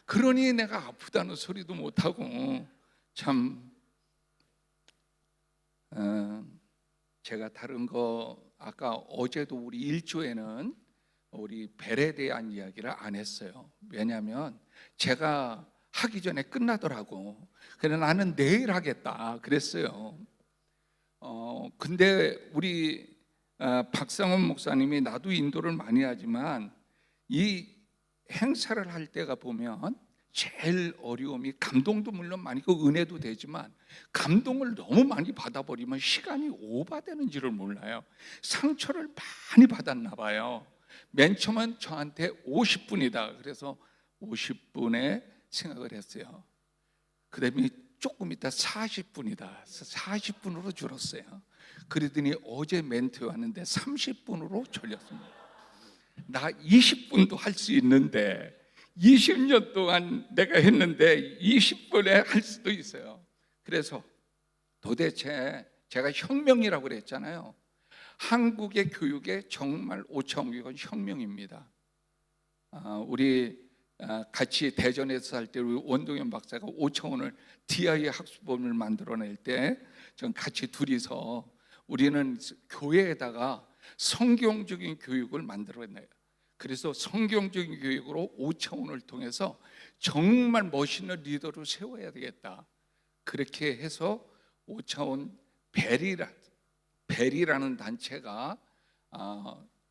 그러니 내가 아프다는 소리도 못하고 참 제가 다른 거 아까 어제도 우리 일조에는 우리 벨에 대한 이야기를 안 했어요. 왜냐하면 제가 하기 전에 끝나더라고. 그래서 나는 내일 하겠다 그랬어요. 근데 우리 박상원 목사님이 나도 인도를 많이 하지만 이 행사를 할 때가 보면 제일 어려움이 감동도 물론 많이 있고 은혜도 되지만 감동을 너무 많이 받아버리면 시간이 오버되는지를 몰라요. 상처를 많이 받았나 봐요. 맨 처음엔 저한테 50분이다. 그래서 50분에 생각을 했어요. 그 다음에 조금 있다 40분이다. 40분으로 줄었어요. 그러더니 어제 멘트 왔는데 30분으로 졸렸습니다. 나 20분도 할 수 있는데 20년 동안 내가 했는데 20분에 할 수도 있어요. 그래서 도대체 제가 혁명이라고 그랬잖아요. 한국의 교육에 정말 오차원교육은 혁명입니다. 우리 같이 대전에서 살 때 우리 원동현 박사가 오차원을 DI 학습범을 만들어낼 때 전 같이 둘이서 우리는 교회에다가 성경적인 교육을 만들어내요. 그래서 성경적인 교육으로 5차원을 통해서 정말 멋있는 리더를 세워야 되겠다. 그렇게 해서 5차원 벨이라는 단체가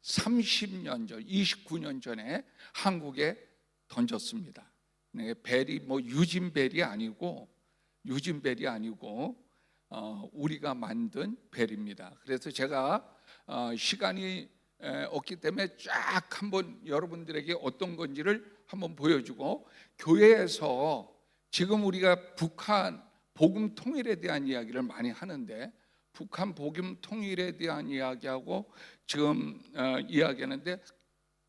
30년 전, 29년 전에 한국에 던졌습니다. 벨이 뭐 유진벨이 아니고 우리가 만든 벨입니다. 그래서 제가 시간이 없기 때문에 쫙 한번 여러분들에게 어떤 건지를 한번 보여주고, 교회에서 지금 우리가 북한 복음 통일에 대한 이야기를 많이 하는데 북한 복음 통일에 대한 이야기하고 지금 이야기하는데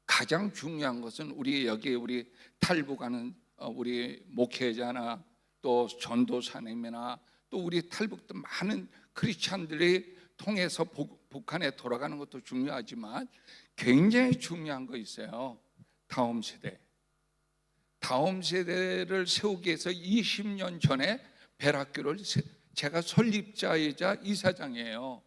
가장 중요한 것은 우리 여기 우리 탈북하는 우리 목회자나 또 전도사님이나 또 우리 탈북도 많은 크리스찬들이 통해서 북한에 돌아가는 것도 중요하지만 굉장히 중요한 거 있어요. 다음 세대를 세우기 위해서 20년 전에 벨학교를 제가 설립자이자 이사장이에요.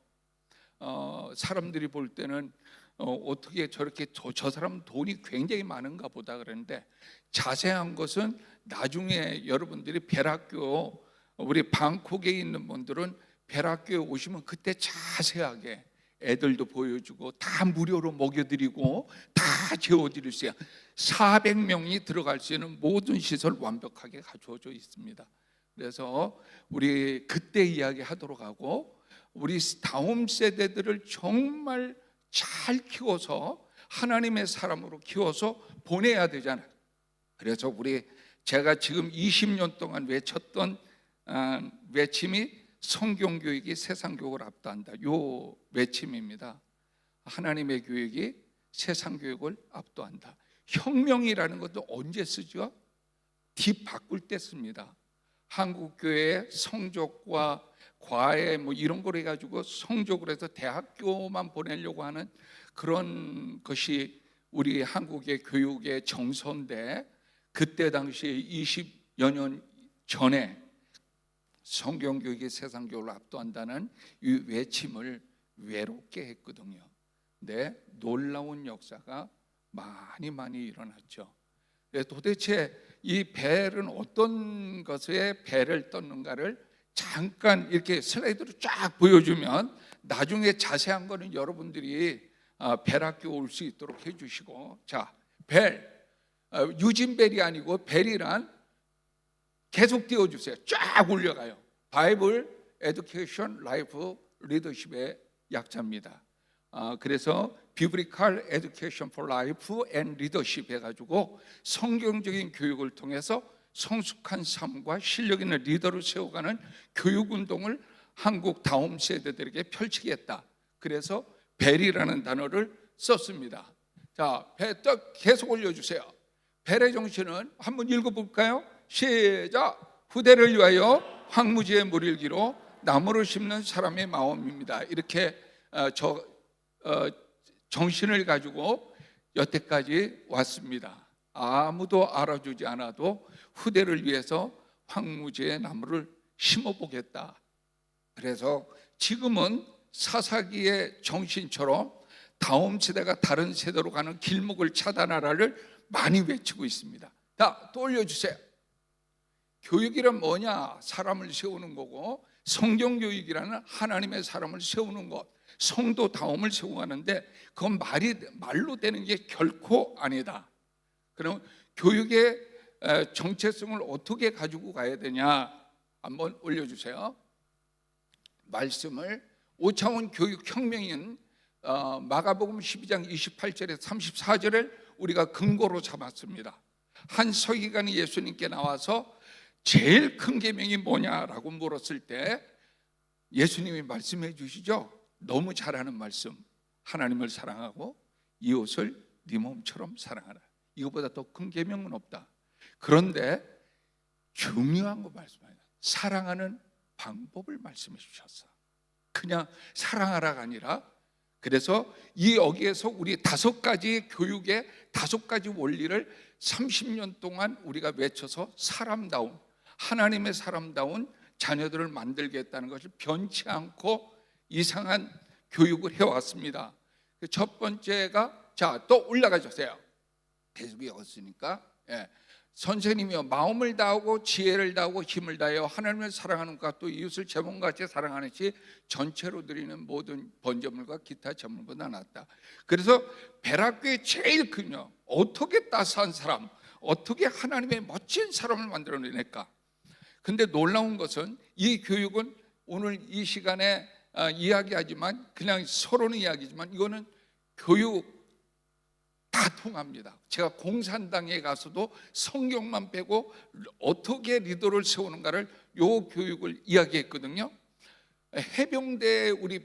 사람들이 볼 때는 어떻게 저렇게 저 사람 돈이 굉장히 많은가 보다 그러는데 자세한 것은 나중에 여러분들이 벨학교 우리 방콕에 있는 분들은 벨학교에 오시면 그때 자세하게 애들도 보여주고 다 무료로 먹여드리고 다 재워드릴 수 있어요. 400명이 들어갈 수 있는 모든 시설 완벽하게 갖추어져 있습니다. 그래서 우리 그때 이야기하도록 하고 우리 다음 세대들을 정말 잘 키워서 하나님의 사람으로 키워서 보내야 되잖아요. 그래서 제가 지금 20년 동안 외쳤던 외침이 성경교육이 세상교육을 압도한다. 요 외침입니다. 하나님의 교육이 세상교육을 압도한다. 혁명이라는 것도 언제 쓰죠? 뒤 바꿀 때 씁니다. 한국교회의 성적과 과외 뭐 이런 걸 해가지고 성적으로 해서 대학교만 보내려고 하는 그런 것이 우리 한국의 교육의 정서인데 그때 당시에 20여 년 전에 성경교육이 세상교육을 압도한다는 이 외침을 외롭게 했거든요. 근데 놀라운 역사가 많이 일어났죠. 도대체 이 벨은 어떤 것에 벨을 떴는가를 잠깐 이렇게 슬라이드로 쫙 보여주면 나중에 자세한 거는 여러분들이 벨학교 올 수 있도록 해주시고, 자, 벨 유진벨이 아니고 벨이란 계속 띄워주세요. 쫙 올려가요. 바이블 에듀케이션 라이프 리더십의 약자입니다. 그래서 비브리칼 에듀케이션 포 라이프 앤 리더십 해가지고 성경적인 교육을 통해서 성숙한 삶과 실력 있는 리더를 세워가는 교육운동을 한국 다음 세대들에게 펼치겠다. 그래서 벨이라는 단어를 썼습니다. 자, 계속 올려주세요. 벨의 정신은 한번 읽어볼까요? 시작! 후대를 위하여 황무지의 물일기로 나무를 심는 사람의 마음입니다. 이렇게 정신을 가지고 여태까지 왔습니다. 아무도 알아주지 않아도 후대를 위해서 황무지의 나무를 심어보겠다. 그래서 지금은 사사기의 정신처럼 다음 세대가 다른 세대로 가는 길목을 차단하라를 많이 외치고 있습니다. 자, 또 올려주세요. 교육이란 뭐냐? 사람을 세우는 거고, 성경교육이라는 하나님의 사람을 세우는 것. 성도다움을 세워가는데 그건 말로 되는 게 결코 아니다. 그럼 교육의 정체성을 어떻게 가지고 가야 되냐 한번 올려주세요. 말씀을 5차원 교육혁명인 마가복음 12장 28절에 34절을 우리가 근거로 잡았습니다. 한 서기관이 예수님께 나와서 제일 큰 계명이 뭐냐라고 물었을 때 예수님이 말씀해 주시죠. 너무 잘하는 말씀. 하나님을 사랑하고 이웃을 네 몸처럼 사랑하라. 이거보다 더 큰 계명은 없다. 그런데 중요한 거 말씀해요. 사랑하는 방법을 말씀해 주셨어. 그냥 사랑하라가 아니라, 그래서 이 여기에서 우리 5가지 교육의 5가지 원리를 30년 동안 우리가 외쳐서 사람다운, 하나님의 사람다운 자녀들을 만들겠다는 것을 변치 않고 이상한 교육을 해왔습니다. 첫 번째가, 자, 또 올라가 주세요. 계속 이었으니까. 선생님이요, 마음을 다하고 지혜를 다하고 힘을 다하여 하나님을 사랑하는 것과 또 이웃을 제 몸같이 사랑하는 시 전체로 드리는 모든 번제물과 기타 제물보다 낫다. 그래서 베라교의 제일 근요, 어떻게 따스한 사람, 어떻게 하나님의 멋진 사람을 만들어낼까. 근데 놀라운 것은 이 교육은 오늘 이 시간에 이야기하지만, 그냥 서로는 이야기지만 이거는 교육 다 통합니다. 제가 공산당에 가서도 성경만 빼고 어떻게 리더를 세우는가를 요 교육을 이야기했거든요. 해병대 우리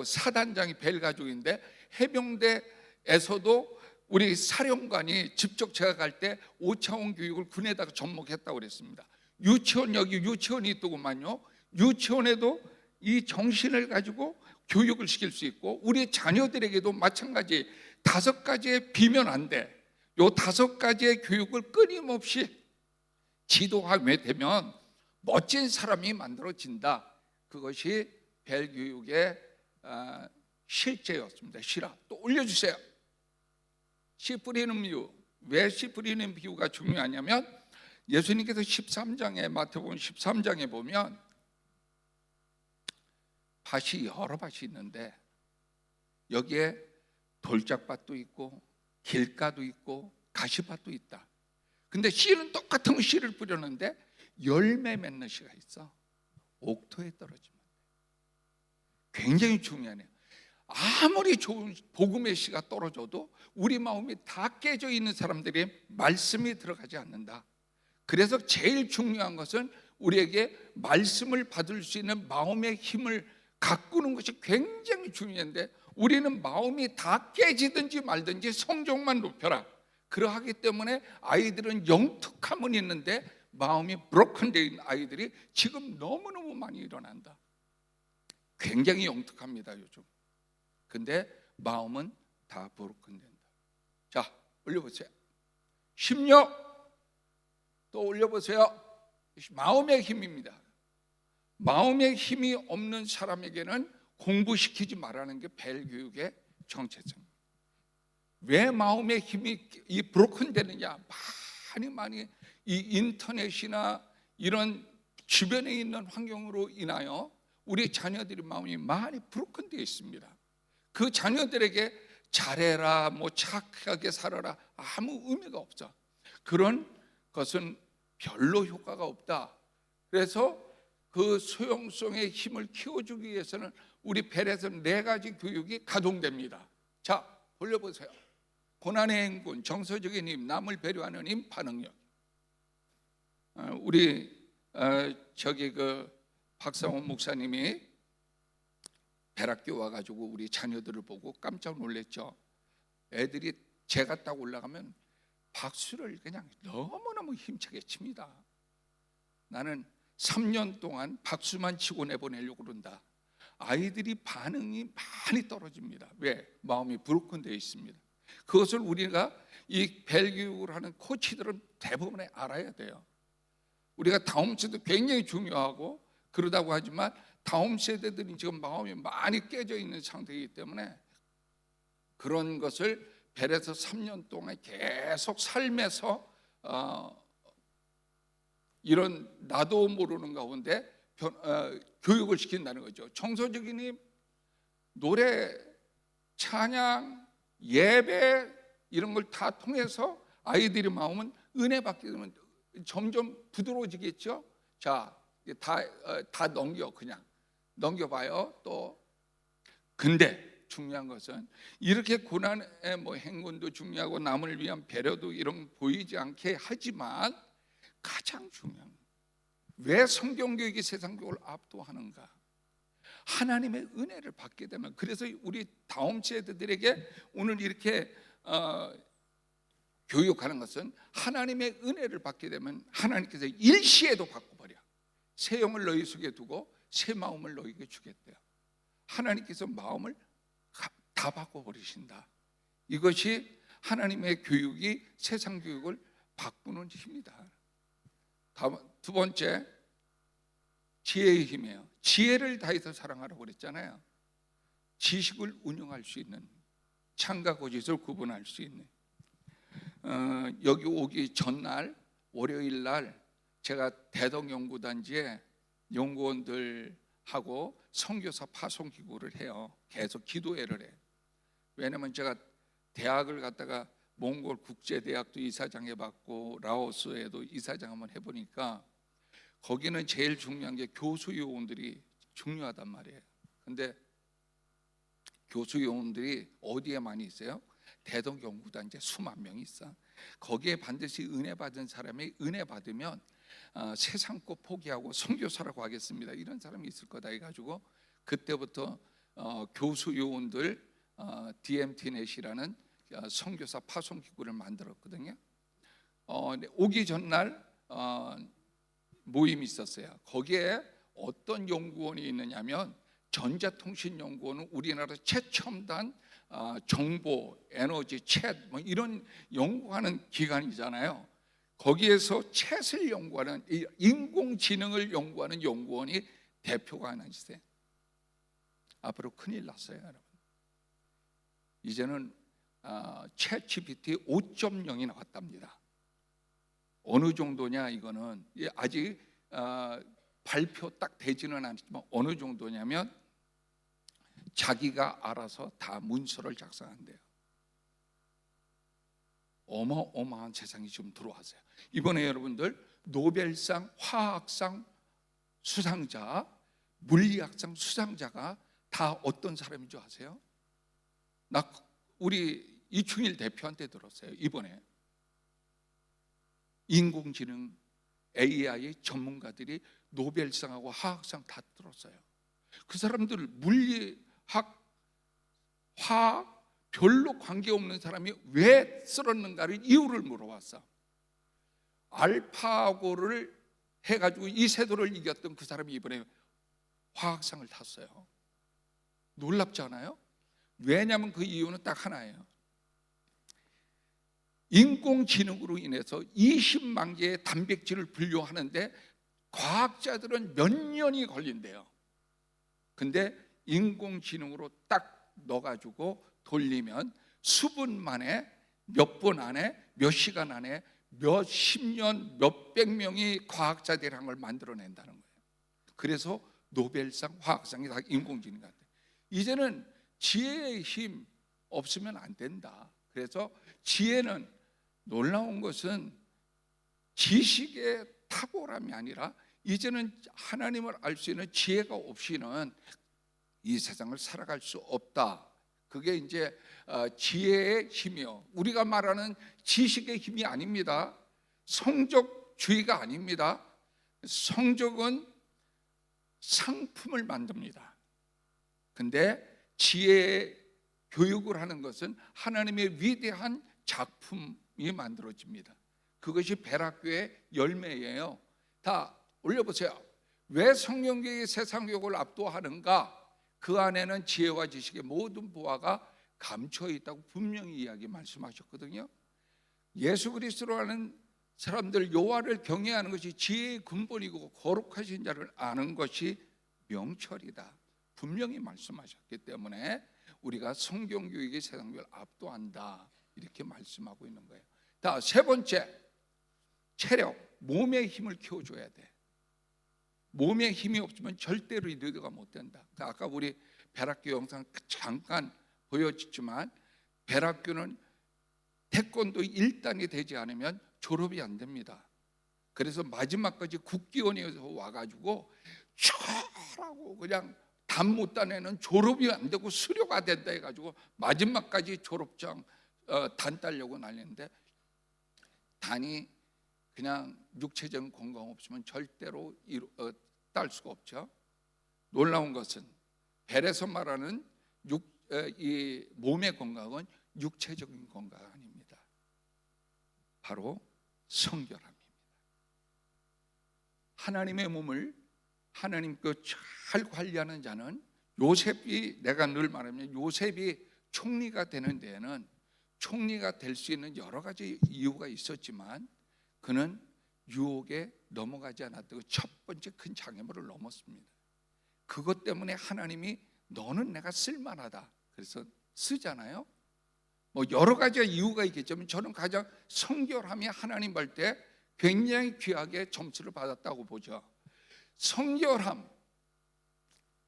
사단장이 벨 가족인데, 해병대에서도 우리 사령관이 직접 제가 갈 때 5차원 교육을 군에다가 접목했다고 그랬습니다. 유치원, 여기 유치원이 있더구만요. 유치원에도 이 정신을 가지고 교육을 시킬 수 있고, 우리 자녀들에게도 마찬가지 5가지에 비면 안 돼. 요 5가지의 교육을 끊임없이 지도하게 되면 멋진 사람이 만들어진다. 그것이 벨 교육의 실제였습니다. 실화. 또 올려주세요. 씨 뿌리는 비유. 왜 씨 뿌리는 비유가 중요하냐면, 예수님께서 13장에, 마태복음 13장에 보면 밭이 여러 밭이 있는데 여기에 돌짝밭도 있고 길가도 있고 가시밭도 있다. 근데 씨는 똑같은 씨를 뿌렸는데 열매 맺는 씨가 있어. 옥토에 떨어지면 굉장히 중요하네요. 아무리 좋은 복음의 씨가 떨어져도 우리 마음이 다 깨져 있는 사람들이 말씀이 들어가지 않는다. 그래서 제일 중요한 것은 우리에게 말씀을 받을 수 있는 마음의 힘을 가꾸는 것이 굉장히 중요한데, 우리는 마음이 다 깨지든지 말든지 성적만 높여라. 그러하기 때문에 아이들은 영특함은 있는데 마음이 브로큰되어 있는 아이들이 지금 너무너무 많이 일어난다. 굉장히 영특합니다 요즘. 근데 마음은 다 브로큰된다. 자, 올려보세요. 심력. 또 올려보세요. 마음의 힘입니다. 마음의 힘이 없는 사람에게는 공부시키지 말라는 게 벨 교육의 정체성. 왜 마음의 힘이 이 브로큰 되느냐? 많이 이 인터넷이나 이런 주변에 있는 환경으로 인하여 우리 자녀들의 마음이 많이 브로큰 되어 있습니다. 그 자녀들에게 잘해라, 뭐 착하게 살아라, 아무 의미가 없어. 그런 것은 별로 효과가 없다. 그래서 그 소용성의 힘을 키워주기 위해서는 우리 벨에서 4가지 교육이 가동됩니다. 자, 올려보세요. 고난의 행군, 정서적인 힘, 남을 배려하는 힘, 반응력. 우리 박상원 목사님이 벨학교 와가지고 우리 자녀들을 보고 깜짝 놀랐죠. 애들이 제가 딱 올라가면 박수를 그냥 너무너무 힘차게 칩니다. 나는 3년 동안 박수만 치고 내보내려고 그런다. 아이들이 반응이 많이 떨어집니다. 왜? 마음이 브로큰 되어 있습니다. 그것을 우리가 이 벨 교육을 하는 코치들은 대부분 알아야 돼요. 우리가 다음 세대 굉장히 중요하고 그러다고 하지만 다음 세대들이 지금 마음이 많이 깨져 있는 상태이기 때문에 그런 것을 벨에서 3년 동안 계속 삶에서 이런 나도 모르는 가운데 교육을 시킨다는 거죠. 정서적인 힘, 노래, 찬양, 예배 이런 걸 다 통해서 아이들의 마음은 은혜 받게 되면 점점 부드러워지겠죠. 자, 다 그냥 넘겨봐요. 또 근데 중요한 것은 이렇게 고난의 뭐 행군도 중요하고 남을 위한 배려도 이런 보이지 않게 하지만 가장 중요한 왜 성경교육이 세상교육을 압도하는가? 하나님의 은혜를 받게 되면, 그래서 우리 다음 세대들에게 오늘 이렇게 교육하는 것은 하나님의 은혜를 받게 되면 하나님께서 일시에도 바꿔버려. 새 영을 너희 속에 두고 새 마음을 너희에게 주겠대요. 하나님께서 마음을 다 바꿔버리신다. 이것이 하나님의 교육이 세상 교육을 바꾸는 힘이다. 두 번째, 지혜의 힘이에요. 지혜를 다해서 사랑하라고 그랬잖아요. 지식을 운용할 수 있는, 참과 거짓을 구분할 수 있는. 여기 오기 전날 월요일 날 제가 대덕연구단지에 연구원들하고 선교사 파송 기구를 해요. 계속 기도회를 해. 왜냐면 제가 대학을 갔다가 몽골 국제대학도 이사장 해봤고 라오스에도 이사장 한번 해보니까 거기는 제일 중요한 게 교수 요원들이 중요하단 말이에요. 근데 교수 요원들이 어디에 많이 있어요? 대덕연구단지에 수만 명이 있어. 거기에 반드시 은혜 받은 사람이 은혜 받으면 세상 것 포기하고 선교사라고 하겠습니다, 이런 사람이 있을 거다 해가지고 그때부터 교수 요원들 DMT넷이라는 선교사 파송 기구를 만들었거든요. 오기 전날 모임이 있었어요. 거기에 어떤 연구원이 있느냐면 전자통신연구원은 우리나라 최첨단 정보, 에너지, 챗 뭐 이런 연구하는 기관이잖아요. 거기에서 챗을 연구하는, 인공지능을 연구하는 연구원이 대표가 하나 있어요. 앞으로 큰일 났어요, 여러분. 이제는 챗 GPT 5.0이 나왔답니다. 어느 정도냐, 이거는 아직 발표 딱 되지는 않지만 어느 정도냐면 자기가 알아서 다 문서를 작성한대요. 어마어마한 세상이 지금 들어왔어요. 이번에 여러분들 노벨상 화학상 수상자, 물리학상 수상자가 다 어떤 사람인 줄 아세요? 우리 이충일 대표한테 들었어요. 이번에 인공지능 AI 전문가들이 노벨상하고 화학상 다 들었어요. 그 사람들 물리학, 화학 별로 관계없는 사람이 왜 쓸었는가를 이유를 물어봤어. 알파고를 해가지고 이 세도를 이겼던 그 사람이 이번에 화학상을 탔어요. 놀랍지 않아요? 왜냐하면 그 이유는 딱 하나예요. 인공지능으로 인해서 20만 개의 단백질을 분류하는데 과학자들은 몇 년이 걸린대요. 근데 인공지능으로 딱 넣어가지고 돌리면 수분 만에, 몇 분 안에, 몇 시간 안에 몇십 년, 몇백 명이 과학자들이 한 걸 만들어낸다는 거예요. 그래서 노벨상, 화학상이 다 인공지능 같아요. 이제는 지혜의 힘 없으면 안 된다. 그래서 지혜는, 놀라운 것은 지식의 탁월함이 아니라 이제는 하나님을 알 수 있는 지혜가 없이는 이 세상을 살아갈 수 없다. 그게 이제 지혜의 힘이요. 우리가 말하는 지식의 힘이 아닙니다. 성적주의가 아닙니다. 성적은 상품을 만듭니다. 근데 지혜의 교육을 하는 것은 하나님의 위대한 작품이 만들어집니다. 그것이 벨학교의 열매예요. 다 올려보세요. 왜 성경교육이 세상교육을 압도하는가? 그 안에는 지혜와 지식의 모든 보화가 감춰 있다고 분명히 이야기 말씀하셨거든요. 예수 그리스도로 하는 사람들, 여호와를 경외하는 것이 지혜의 근본이고 거룩하신 자를 아는 것이 명철이다. 분명히 말씀하셨기 때문에 우리가 성경교육이 세상교육을 압도한다, 이렇게 말씀하고 있는 거예요. 자, 세 번째, 체력, 몸의 힘을 키워줘야 돼. 몸에 힘이 없으면 절대로 리더가 못 된다. 아까 우리 배락교 영상 잠깐 보여줬지만 배락교는 태권도 1단이 되지 않으면 졸업이 안 됩니다. 그래서 마지막까지 국기원에서 와가지고 촤라고 그냥 단 못 따내는 졸업이 안 되고 수료가 된다 해가지고 마지막까지 졸업장 단 따려고 날렸는데 단이 그냥 육체적인 건강 없으면 절대로 딸 수가 없죠. 놀라운 것은 벨에서 말하는 이 몸의 건강은 육체적인 건강 아닙니다. 바로 성결함입니다. 하나님의 몸을 하나님께 잘 관리하는 자는 요셉이, 내가 늘 말하면 요셉이 총리가 되는 데에는 총리가 될 수 있는 여러 가지 이유가 있었지만 그는 유혹에 넘어가지 않았다고 첫 번째 큰 장애물을 넘었습니다. 그것 때문에 하나님이 너는 내가 쓸만하다 그래서 쓰잖아요. 뭐 여러 가지 이유가 있겠지만 저는 가장 성결함이 하나님 볼 때 굉장히 귀하게 점수를 받았다고 보죠. 성결함.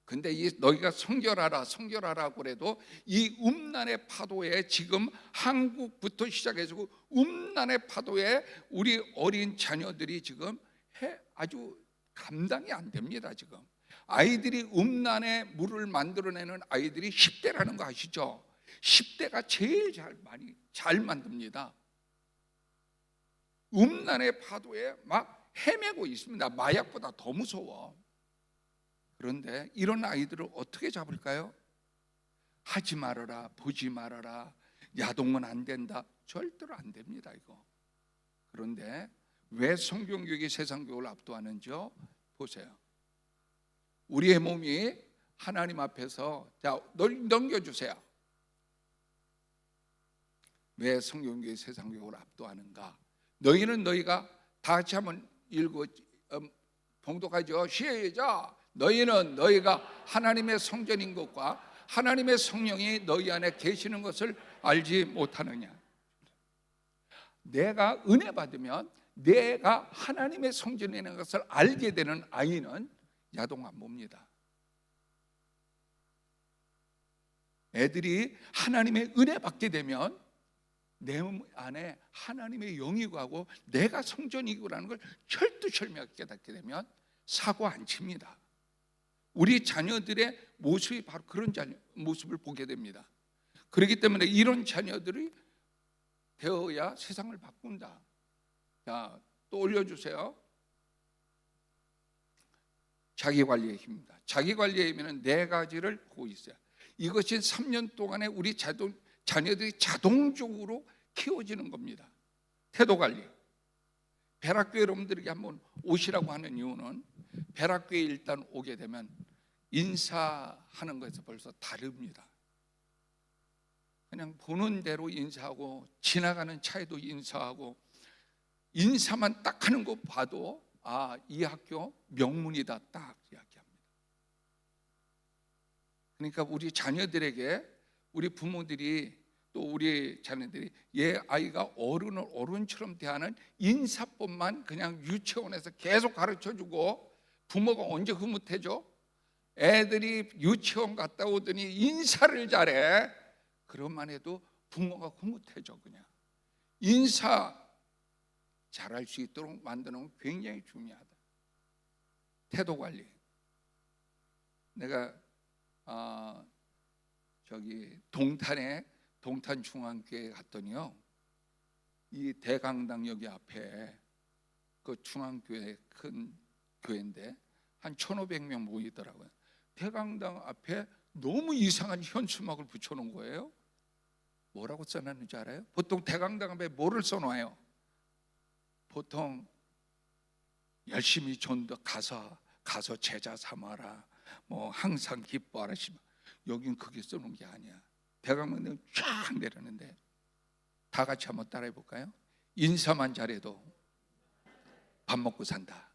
근데 너희가 성결하라 그래도 이 음란의 파도에 지금 한국부터 시작해서 음란의 파도에 우리 어린 자녀들이 지금 아주 감당이 안 됩니다. 지금 아이들이 음란의 물을 만들어내는 아이들이 10대라는 거 아시죠? 10대가 제일 많이 잘 만듭니다. 음란의 파도에 막 헤매고 있습니다. 마약보다 더 무서워. 그런데 이런 아이들을 어떻게 잡을까요? 하지 말아라, 보지 말아라, 야동은 안 된다. 절대로 안 됩니다 이거. 그런데 왜 성경교육이 세상교육을 압도하는지요? 보세요. 우리의 몸이 하나님 앞에서, 자, 넘겨주세요. 왜 성경교육이 세상교육을 압도하는가? 너희가 다 같이 한번 읽고 봉독하죠. 시작. 너희가 하나님의 성전인 것과 하나님의 성령이 너희 안에 계시는 것을 알지 못하느냐? 내가 은혜 받으면 내가 하나님의 성전이라는 것을 알게 되는 아이는 야동 안 봅니다. 애들이 하나님의 은혜 받게 되면 내 안에 하나님의 영이 가고 내가 성전이고라는 걸 철두철미하게 깨닫게 되면 사고 안 칩니다. 우리 자녀들의 모습이 바로 그런 모습을 보게 됩니다. 그렇기 때문에 이런 자녀들이 되어야 세상을 바꾼다. 자, 또 올려주세요. 자기관리의 힘입니다. 자기관리의 힘에는 네 가지를 보고 있어요. 이것이 3년 동안에 우리 자녀들이 자동적으로 키워지는 겁니다. 태도관리. 배락교 여러분들에게 한번 오시라고 하는 이유는 배락교에 일단 오게 되면 인사하는 것에서 벌써 다릅니다. 그냥 보는 대로 인사하고 지나가는 차에도 인사하고 인사만 딱 하는 거 봐도 이 학교 명문이다 딱 이야기합니다. 그러니까 우리 자녀들에게 우리 부모들이 또 우리 자녀들이 얘 아이가 어른을 어른처럼 대하는 인사법만 그냥 유치원에서 계속 가르쳐주고 부모가 언제 흐뭇해져? 애들이 유치원 갔다 오더니 인사를 잘해. 그것만 해도 부모가 흐뭇해져. 그냥 인사 잘할 수 있도록 만드는 건 굉장히 중요하다. 태도 관리. 내가 저기 동탄 중앙교회 갔더니요, 이 대강당 여기 앞에 그 중앙교회 큰 교회인데 한 1,500명 모이더라고요. 대강당 앞에 너무 이상한 현수막을 붙여놓은 거예요. 뭐라고 써놨는지 알아요? 보통 대강당 앞에 뭐를 써놔요? 보통 열심히 전도 가서 제자 삼아라, 뭐 항상 기뻐하라. 여긴 그게 써놓은 게 아니야. 대강당은 쫙 내렸는데 다 같이 한번 따라해 볼까요? 인사만 잘해도 밥 먹고 산다.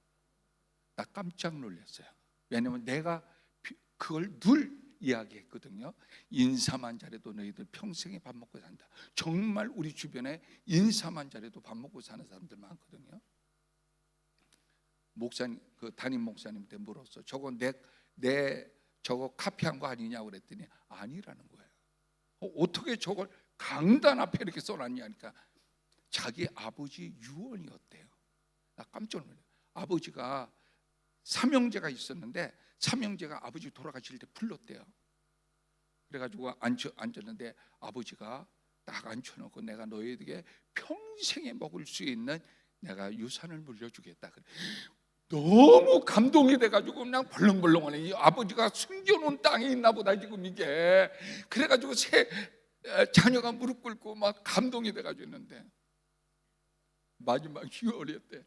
나 깜짝 놀랐어요. 왜냐면 내가 그걸 늘 이야기했거든요. 인사만 잘해도 너희들 평생에 밥 먹고 산다. 정말 우리 주변에 인사만 잘해도 밥 먹고 사는 사람들 많거든요. 목사님, 그 담임 목사님한테 물었어. 저거 내 저거 카피한 거 아니냐고 그랬더니 아니라는 거예요. 어떻게 저걸 강단 앞에 이렇게 써놨냐 하니까 자기 아버지 유언이었대요. 나 깜짝 놀랐어요. 아버지가 삼형제가 있었는데 삼형제가 아버지 돌아가실 때 불렀대요. 그래가지고 앉았는데 아버지가 딱 앉혀놓고 내가 너희에게 평생에 먹을 수 있는 내가 유산을 물려주겠다. 너무 감동이 돼가지고 그냥 벌렁벌렁하네. 이 아버지가 숨겨놓은 땅에 있나 보다 지금 이게. 그래가지고 자녀가 무릎 꿇고 막 감동이 돼가지고 있는데 마지막 유언이었대.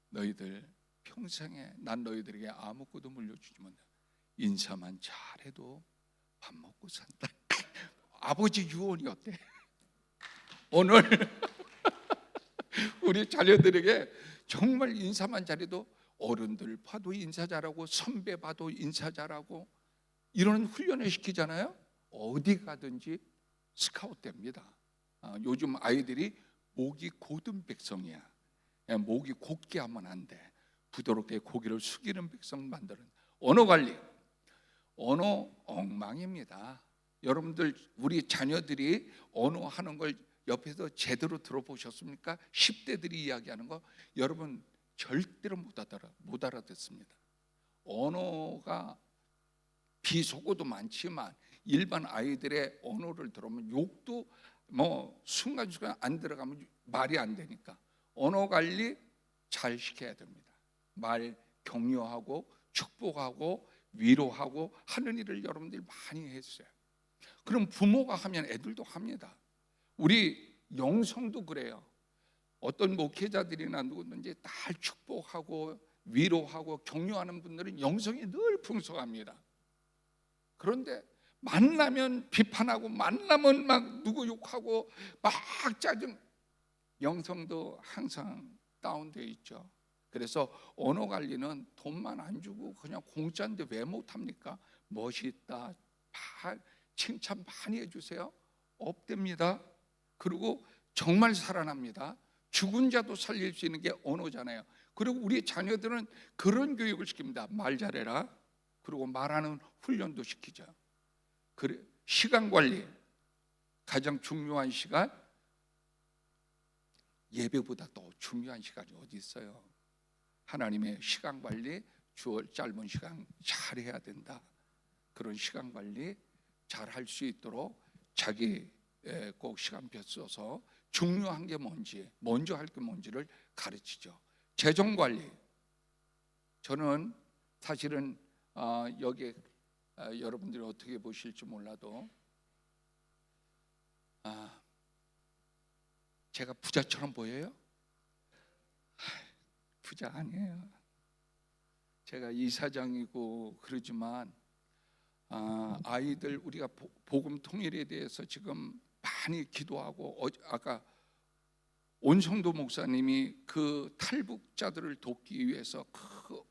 너희들 평생에 난 너희들에게 아무것도 물려주지 못해. 인사만 잘해도 밥 먹고 산다. 아버지 유언이었대. 오늘 우리 자녀들에게 정말 인사만 잘해도 어른들 봐도 인사 잘하고 선배 봐도 인사 잘하고 이런 훈련을 시키잖아요. 어디 가든지 스카웃 됩니다. 요즘 아이들이 목이 고든 백성이야. 목이 곧게 하면 안 돼. 부드럽게 고개를 숙이는 백성 만드는 언어 관리. 언어 엉망입니다. 여러분들 우리 자녀들이 언어 하는 걸 옆에서 제대로 들어보셨습니까? 10대들이 이야기하는 거 여러분 절대로 못 알아듣습니다. 언어가 비속어도 많지만 일반 아이들의 언어를 들으면 욕도 뭐 순간순간 안 들어가면 말이 안 되니까 언어 관리 잘 시켜야 됩니다. 말 격려하고 축복하고 위로하고 하는 일을 여러분들이 많이 했어요. 그럼 부모가 하면 애들도 합니다. 우리 영성도 그래요. 어떤 목회자들이나 누구든지 다 축복하고 위로하고 격려하는 분들은 영성이 늘 풍성합니다. 그런데 만나면 비판하고 만나면 막 누구 욕하고 막 짜증, 영성도 항상 다운되어 있죠. 그래서 언어 관리는 돈만 안 주고 그냥 공짜인데 왜 못합니까? 멋있다, 칭찬 많이 해주세요. 없답니다. 그리고 정말 살아납니다. 죽은 자도 살릴 수 있는 게 언어잖아요. 그리고 우리 자녀들은 그런 교육을 시킵니다. 말 잘해라. 그리고 말하는 훈련도 시키죠. 그래, 시간 관리 가장 중요한 시간, 예배보다 더 중요한 시간이 어디 있어요? 하나님의 시간 관리, 주어 짧은 시간 잘 해야 된다. 그런 시간 관리 잘 할 수 있도록 자기 꼭 시간표 써서 중요한 게 뭔지, 먼저 할 게 뭔지를 가르치죠. 재정 관리. 저는 사실은 여기에 여러분들이 어떻게 보실지 몰라도 제가 부자처럼 보여요? 부자 아니에요. 제가 이사장이고 그러지만 아이들 우리가 복음 통일에 대해서 지금 많이 기도하고 아까 온성도 목사님이 그 탈북자들을 돕기 위해서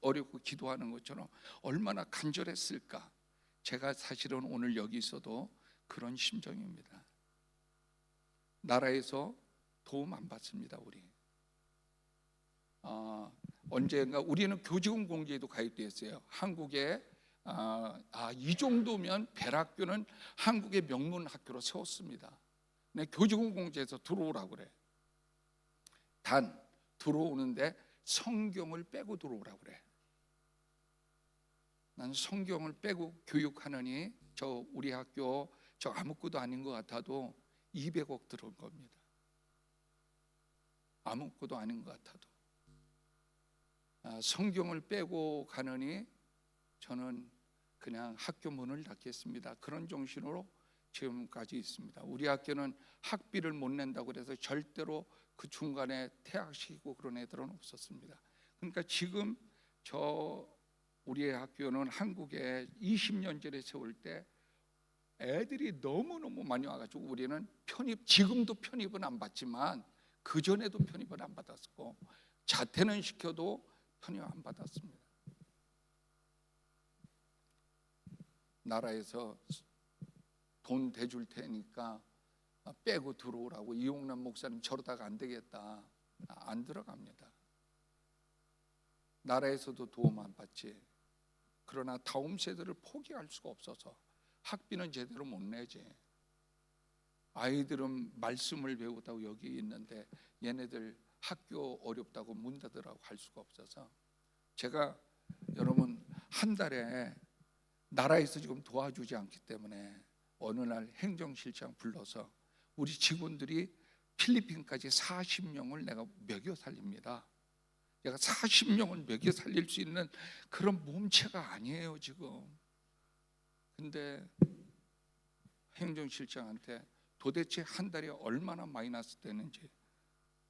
어렵고 기도하는 것처럼 얼마나 간절했을까. 제가 사실은 오늘 여기 있어도 그런 심정입니다. 나라에서 도움 안 받습니다. 우리 언젠가 우리는 교직원 공제에도 가입되어 있어요. 한국에 이 정도면 벨학교는 한국의 명문 학교로 세웠습니다. 네, 교직원 공제에서 들어오라고 그래. 단 들어오는데 성경을 빼고 들어오라고 그래. 난 성경을 빼고 교육하느니 저 우리 학교 저 아무것도 아닌 것 같아도 200억 들어온 겁니다. 아무것도 아닌 것 같아도 성경을 빼고 가느니 저는 그냥 학교 문을 닫겠습니다. 그런 정신으로 지금까지 있습니다. 우리 학교는 학비를 못 낸다고 그래서 절대로 그 중간에 퇴학시키고 그런 애들은 없었습니다. 그러니까 지금 우리 학교는 한국에 20년 전에 세울 때 애들이 너무너무 많이 와가지고 우리는 지금도 편입은 안 받지만 그전에도 편입을 안 받았고 자퇴는 시켜도 편입 안 받았습니다. 나라에서 돈 대줄 테니까 빼고 들어오라고. 이용남 목사님 저러다가 안 되겠다. 안 들어갑니다. 나라에서도 도움 안 받지. 그러나 다음 세대를 포기할 수가 없어서 학비는 제대로 못 내지. 아이들은 말씀을 배우다고 여기 있는데 얘네들 학교 어렵다고 문 닫으라고 할 수가 없어서 제가 여러분 한 달에 나라에서 지금 도와주지 않기 때문에 어느 날 행정실장 불러서 우리 직원들이 필리핀까지 40명을 내가 먹여 살립니다. 내가 40명을 먹여 살릴 수 있는 그런 몸체가 아니에요 지금. 근데 행정실장한테 도대체 한 달에 얼마나 마이너스 되는지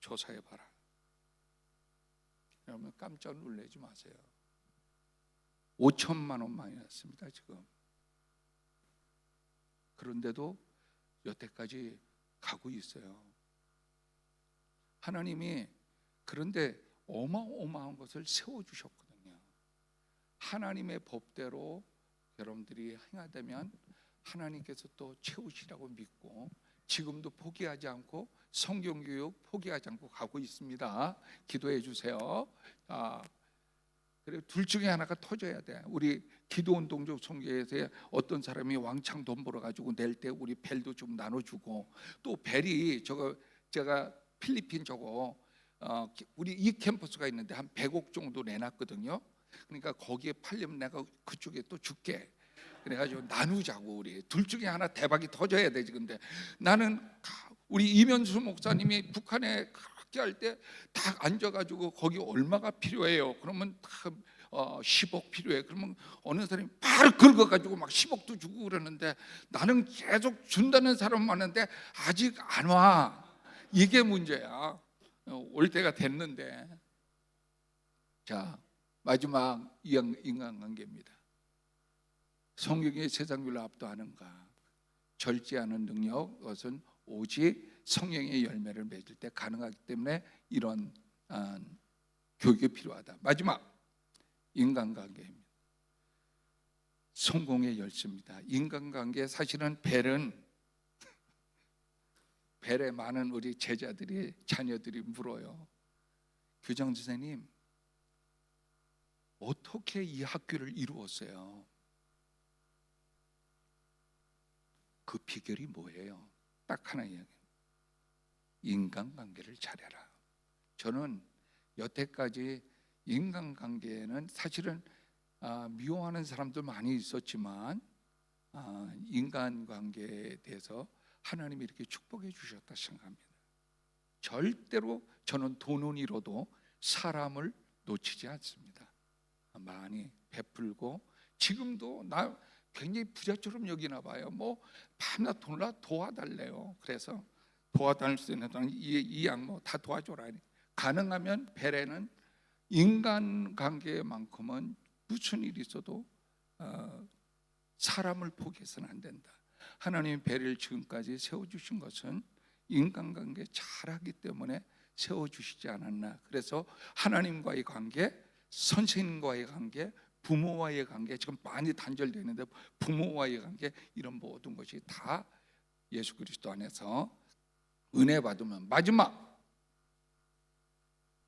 조사해 봐라. 여러분 깜짝 놀라지 마세요. 5천만 원 마이너스입니다 지금. 그런데도 여태까지 가고 있어요. 하나님이 그런데 어마어마한 것을 세워주셨거든요. 하나님의 법대로 여러분들이 행하다면 하나님께서 또 채우시라고 믿고 지금도 포기하지 않고 성경교육 포기하지 않고 가고 있습니다. 기도해 주세요. 그래 둘 중에 하나가 터져야 돼. 우리 기도운동적 성교에서 어떤 사람이 왕창 돈 벌어가지고 낼 때 우리 벨도 좀 나눠주고 또 벨이 제가 필리핀 우리 이 캠퍼스가 있는데 한 100억 정도 내놨거든요. 그러니까 거기에 팔려면 내가 그쪽에 또 줄게. 그래가지고 나누자고. 우리 둘 중에 하나 대박이 터져야 되지. 근데 나는 우리 이면수 목사님이 북한에 그렇게 할 때 딱 앉아가지고 거기 얼마가 필요해요? 그러면 딱 10억 필요해. 그러면 어느 사람이 바로 긁어가지고 막 10억도 주고 그러는데 나는 계속 준다는 사람 많은데 아직 안 와. 이게 문제야. 올 때가 됐는데. 자, 마지막 인간관계입니다. 성경이 세상별로 압도하는가? 절제하는 능력, 그것은 오직 성령의 열매를 맺을 때 가능하기 때문에 이런 교육이 필요하다. 마지막 인간관계입니다. 성공의 열쇠입니다. 인간관계 사실은 벨에 많은 우리 제자들이 자녀들이 물어요. 교장 선생님 어떻게 이 학교를 이루었어요? 그 비결이 뭐예요? 딱 하나 이야기. 인간관계를 잘해라. 저는 여태까지 인간관계에는 사실은 미워하는 사람도 많이 있었지만 인간관계에 대해서 하나님이 이렇게 축복해 주셨다 생각합니다. 절대로 저는 돈은 잃어도 사람을 놓치지 않습니다. 많이 베풀고 지금도 나 굉장히 부자처럼 여기나 봐요. 뭐 밤낮 도와달래요. 그래서 도와달 수 있는 동안 이 양모 다 도와줘라. 가능하면 벨에는 인간관계만큼은 무슨 일이 있어도 사람을 포기해서는 안 된다. 하나님이 벨을 지금까지 세워주신 것은 인간관계 잘하기 때문에 세워주시지 않았나. 그래서 하나님과의 관계, 선생님과의 관계, 부모와의 관계, 지금 많이 단절되는데 부모와의 관계, 이런 모든 것이 다 예수 그리스도 안에서 은혜 받으면 마지막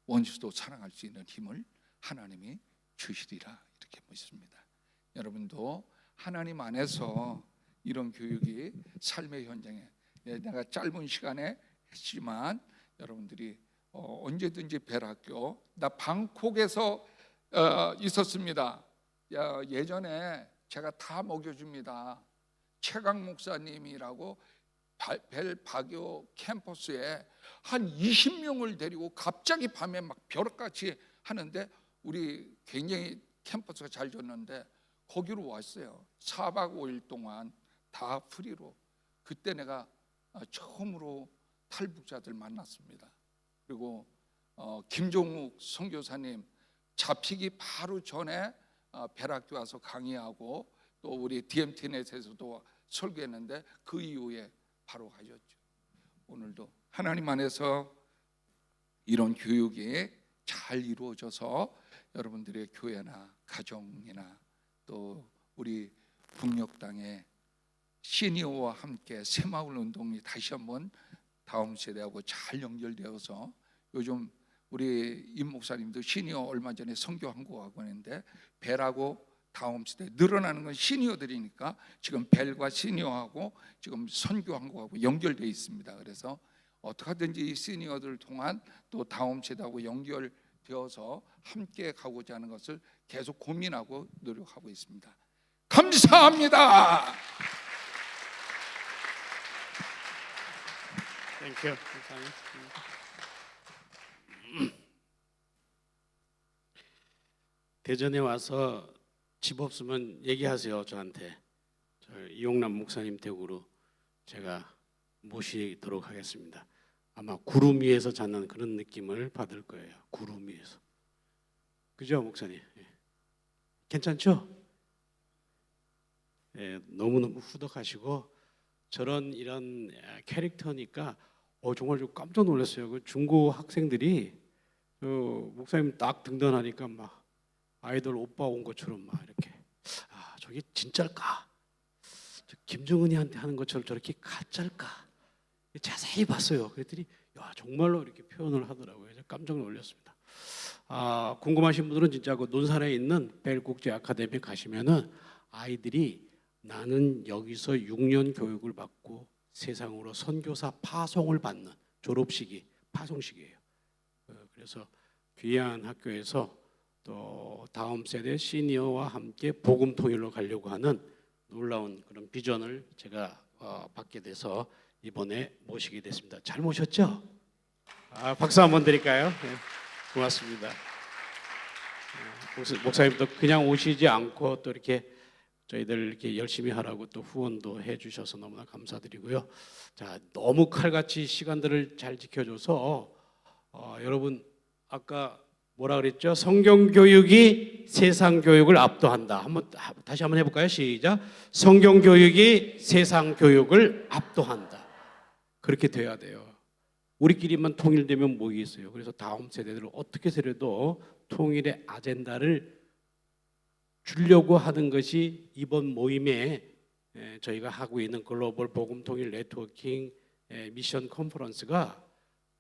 원수도 사랑할 수 있는 힘을 하나님이 주시리라 이렇게 믿습니다. 여러분도 하나님 안에서 이런 교육이 삶의 현장에 내가 짧은 시간에 했지만 여러분들이 언제든지 벨학교, 나 방콕에서 있었습니다. 예전에 제가 다 먹여줍니다. 최강 목사님이라고 벨 박교 캠퍼스에 한 20명을 데리고 갑자기 밤에 막 벼락같이 하는데 우리 굉장히 캠퍼스가 잘 졌는데 거기로 왔어요. 4박 5일 동안 다 프리로. 그때 내가 처음으로 탈북자들 만났습니다. 그리고 김종욱 선교사님 잡히기 바로 전에 벨학교 와서 강의하고 또 우리 DMT넷에서도 설교했는데 그 이후에 바로 가셨죠. 오늘도 하나님 안에서 이런 교육이 잘 이루어져서 여러분들의 교회나 가정이나 또 우리 북녘 땅에 시니어와 함께 새마을 운동이 다시 한번 다음 세대하고 잘 연결되어서 요즘 우리 임 목사님도 시니어 얼마 전에 선교 한국 하고 있는데 벨하고 다음 시대 늘어나는 건 시니어들이니까 지금 벨과 시니어하고 지금 선교한 거하고 연결되어 있습니다. 그래서 어떻게 하든지 이 시니어들을 통한 또 다음 세대하고 연결되어서 함께 가고자 하는 것을 계속 고민하고 노력하고 있습니다. 감사합니다. 땡큐. 감사합니다. 대전에 와서 집 없으면 얘기하세요. 저한테. 저 이용남 목사님 댁으로 제가 모시도록 하겠습니다. 아마 구름 위에서 자는 그런 느낌을 받을 거예요. 구름 위에서. 그죠, 목사님? 예. 괜찮죠? 예, 너무너무 후덕하시고 저런 이런 캐릭터니까 정말 좀 깜짝 놀랐어요. 그 중고 학생들이 목사님 딱 등단하니까 막 아이돌 오빠 온 것처럼 막 이렇게 저게 진짜일까? 저 김정은이한테 하는 것처럼 저렇게 가짜일까? 자세히 봤어요. 그랬더니 야, 정말로 이렇게 표현을 하더라고요. 깜짝 놀랐습니다. 궁금하신 분들은 진짜 그 논산에 있는 벨 국제 아카데미 가시면은 아이들이 나는 여기서 6년 교육을 받고 세상으로 선교사 파송을 받는 졸업식이 파송식이에요. 그래서 귀한 학교에서 또 다음 세대 시니어와 함께 복음 통일로 가려고 하는 놀라운 그런 비전을 제가 받게 돼서 이번에 모시게 됐습니다. 잘 모셨죠? 박수 한번 드릴까요? 네, 고맙습니다. 목사님도 그냥 오시지 않고 또 이렇게 저희들 이렇게 열심히 하라고 또 후원도 해주셔서 너무나 감사드리고요. 자, 너무 칼같이 시간들을 잘 지켜줘서 여러분 아까 뭐라 그랬죠? 성경 교육이 세상 교육을 압도한다. 다시 한번 해볼까요? 시작. 성경 교육이 세상 교육을 압도한다. 그렇게 돼야 돼요. 우리끼리만 통일되면 뭐겠어요? 그래서 다음 세대들을 어떻게 해서라도 통일의 아젠다를 주려고 하는 것이 이번 모임에 저희가 하고 있는 글로벌 복음 통일 네트워킹 미션 컨퍼런스가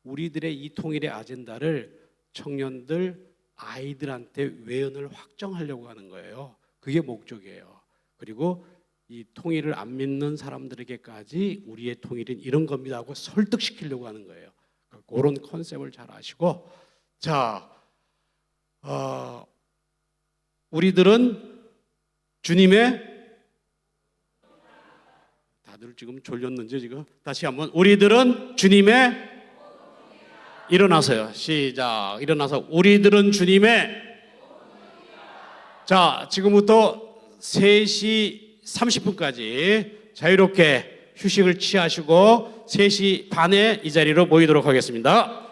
우리들의 이 통일의 아젠다를 청년들, 아이들한테 외연을 확정하려고 하는 거예요. 그게 목적이에요. 그리고 이 통일을 안 믿는 사람들에게까지 우리의 통일은 이런 겁니다 하고 설득시키려고 하는 거예요. 그런 컨셉을 잘 아시고, 자, 우리들은 주님의, 다들 지금 졸렸는지 지금 다시 한번, 우리들은 주님의, 일어나서요. 시작. 일어나서 우리들은 주님의, 자, 지금부터 3시 30분까지 자유롭게 휴식을 취하시고 3시 반에 이 자리로 모이도록 하겠습니다.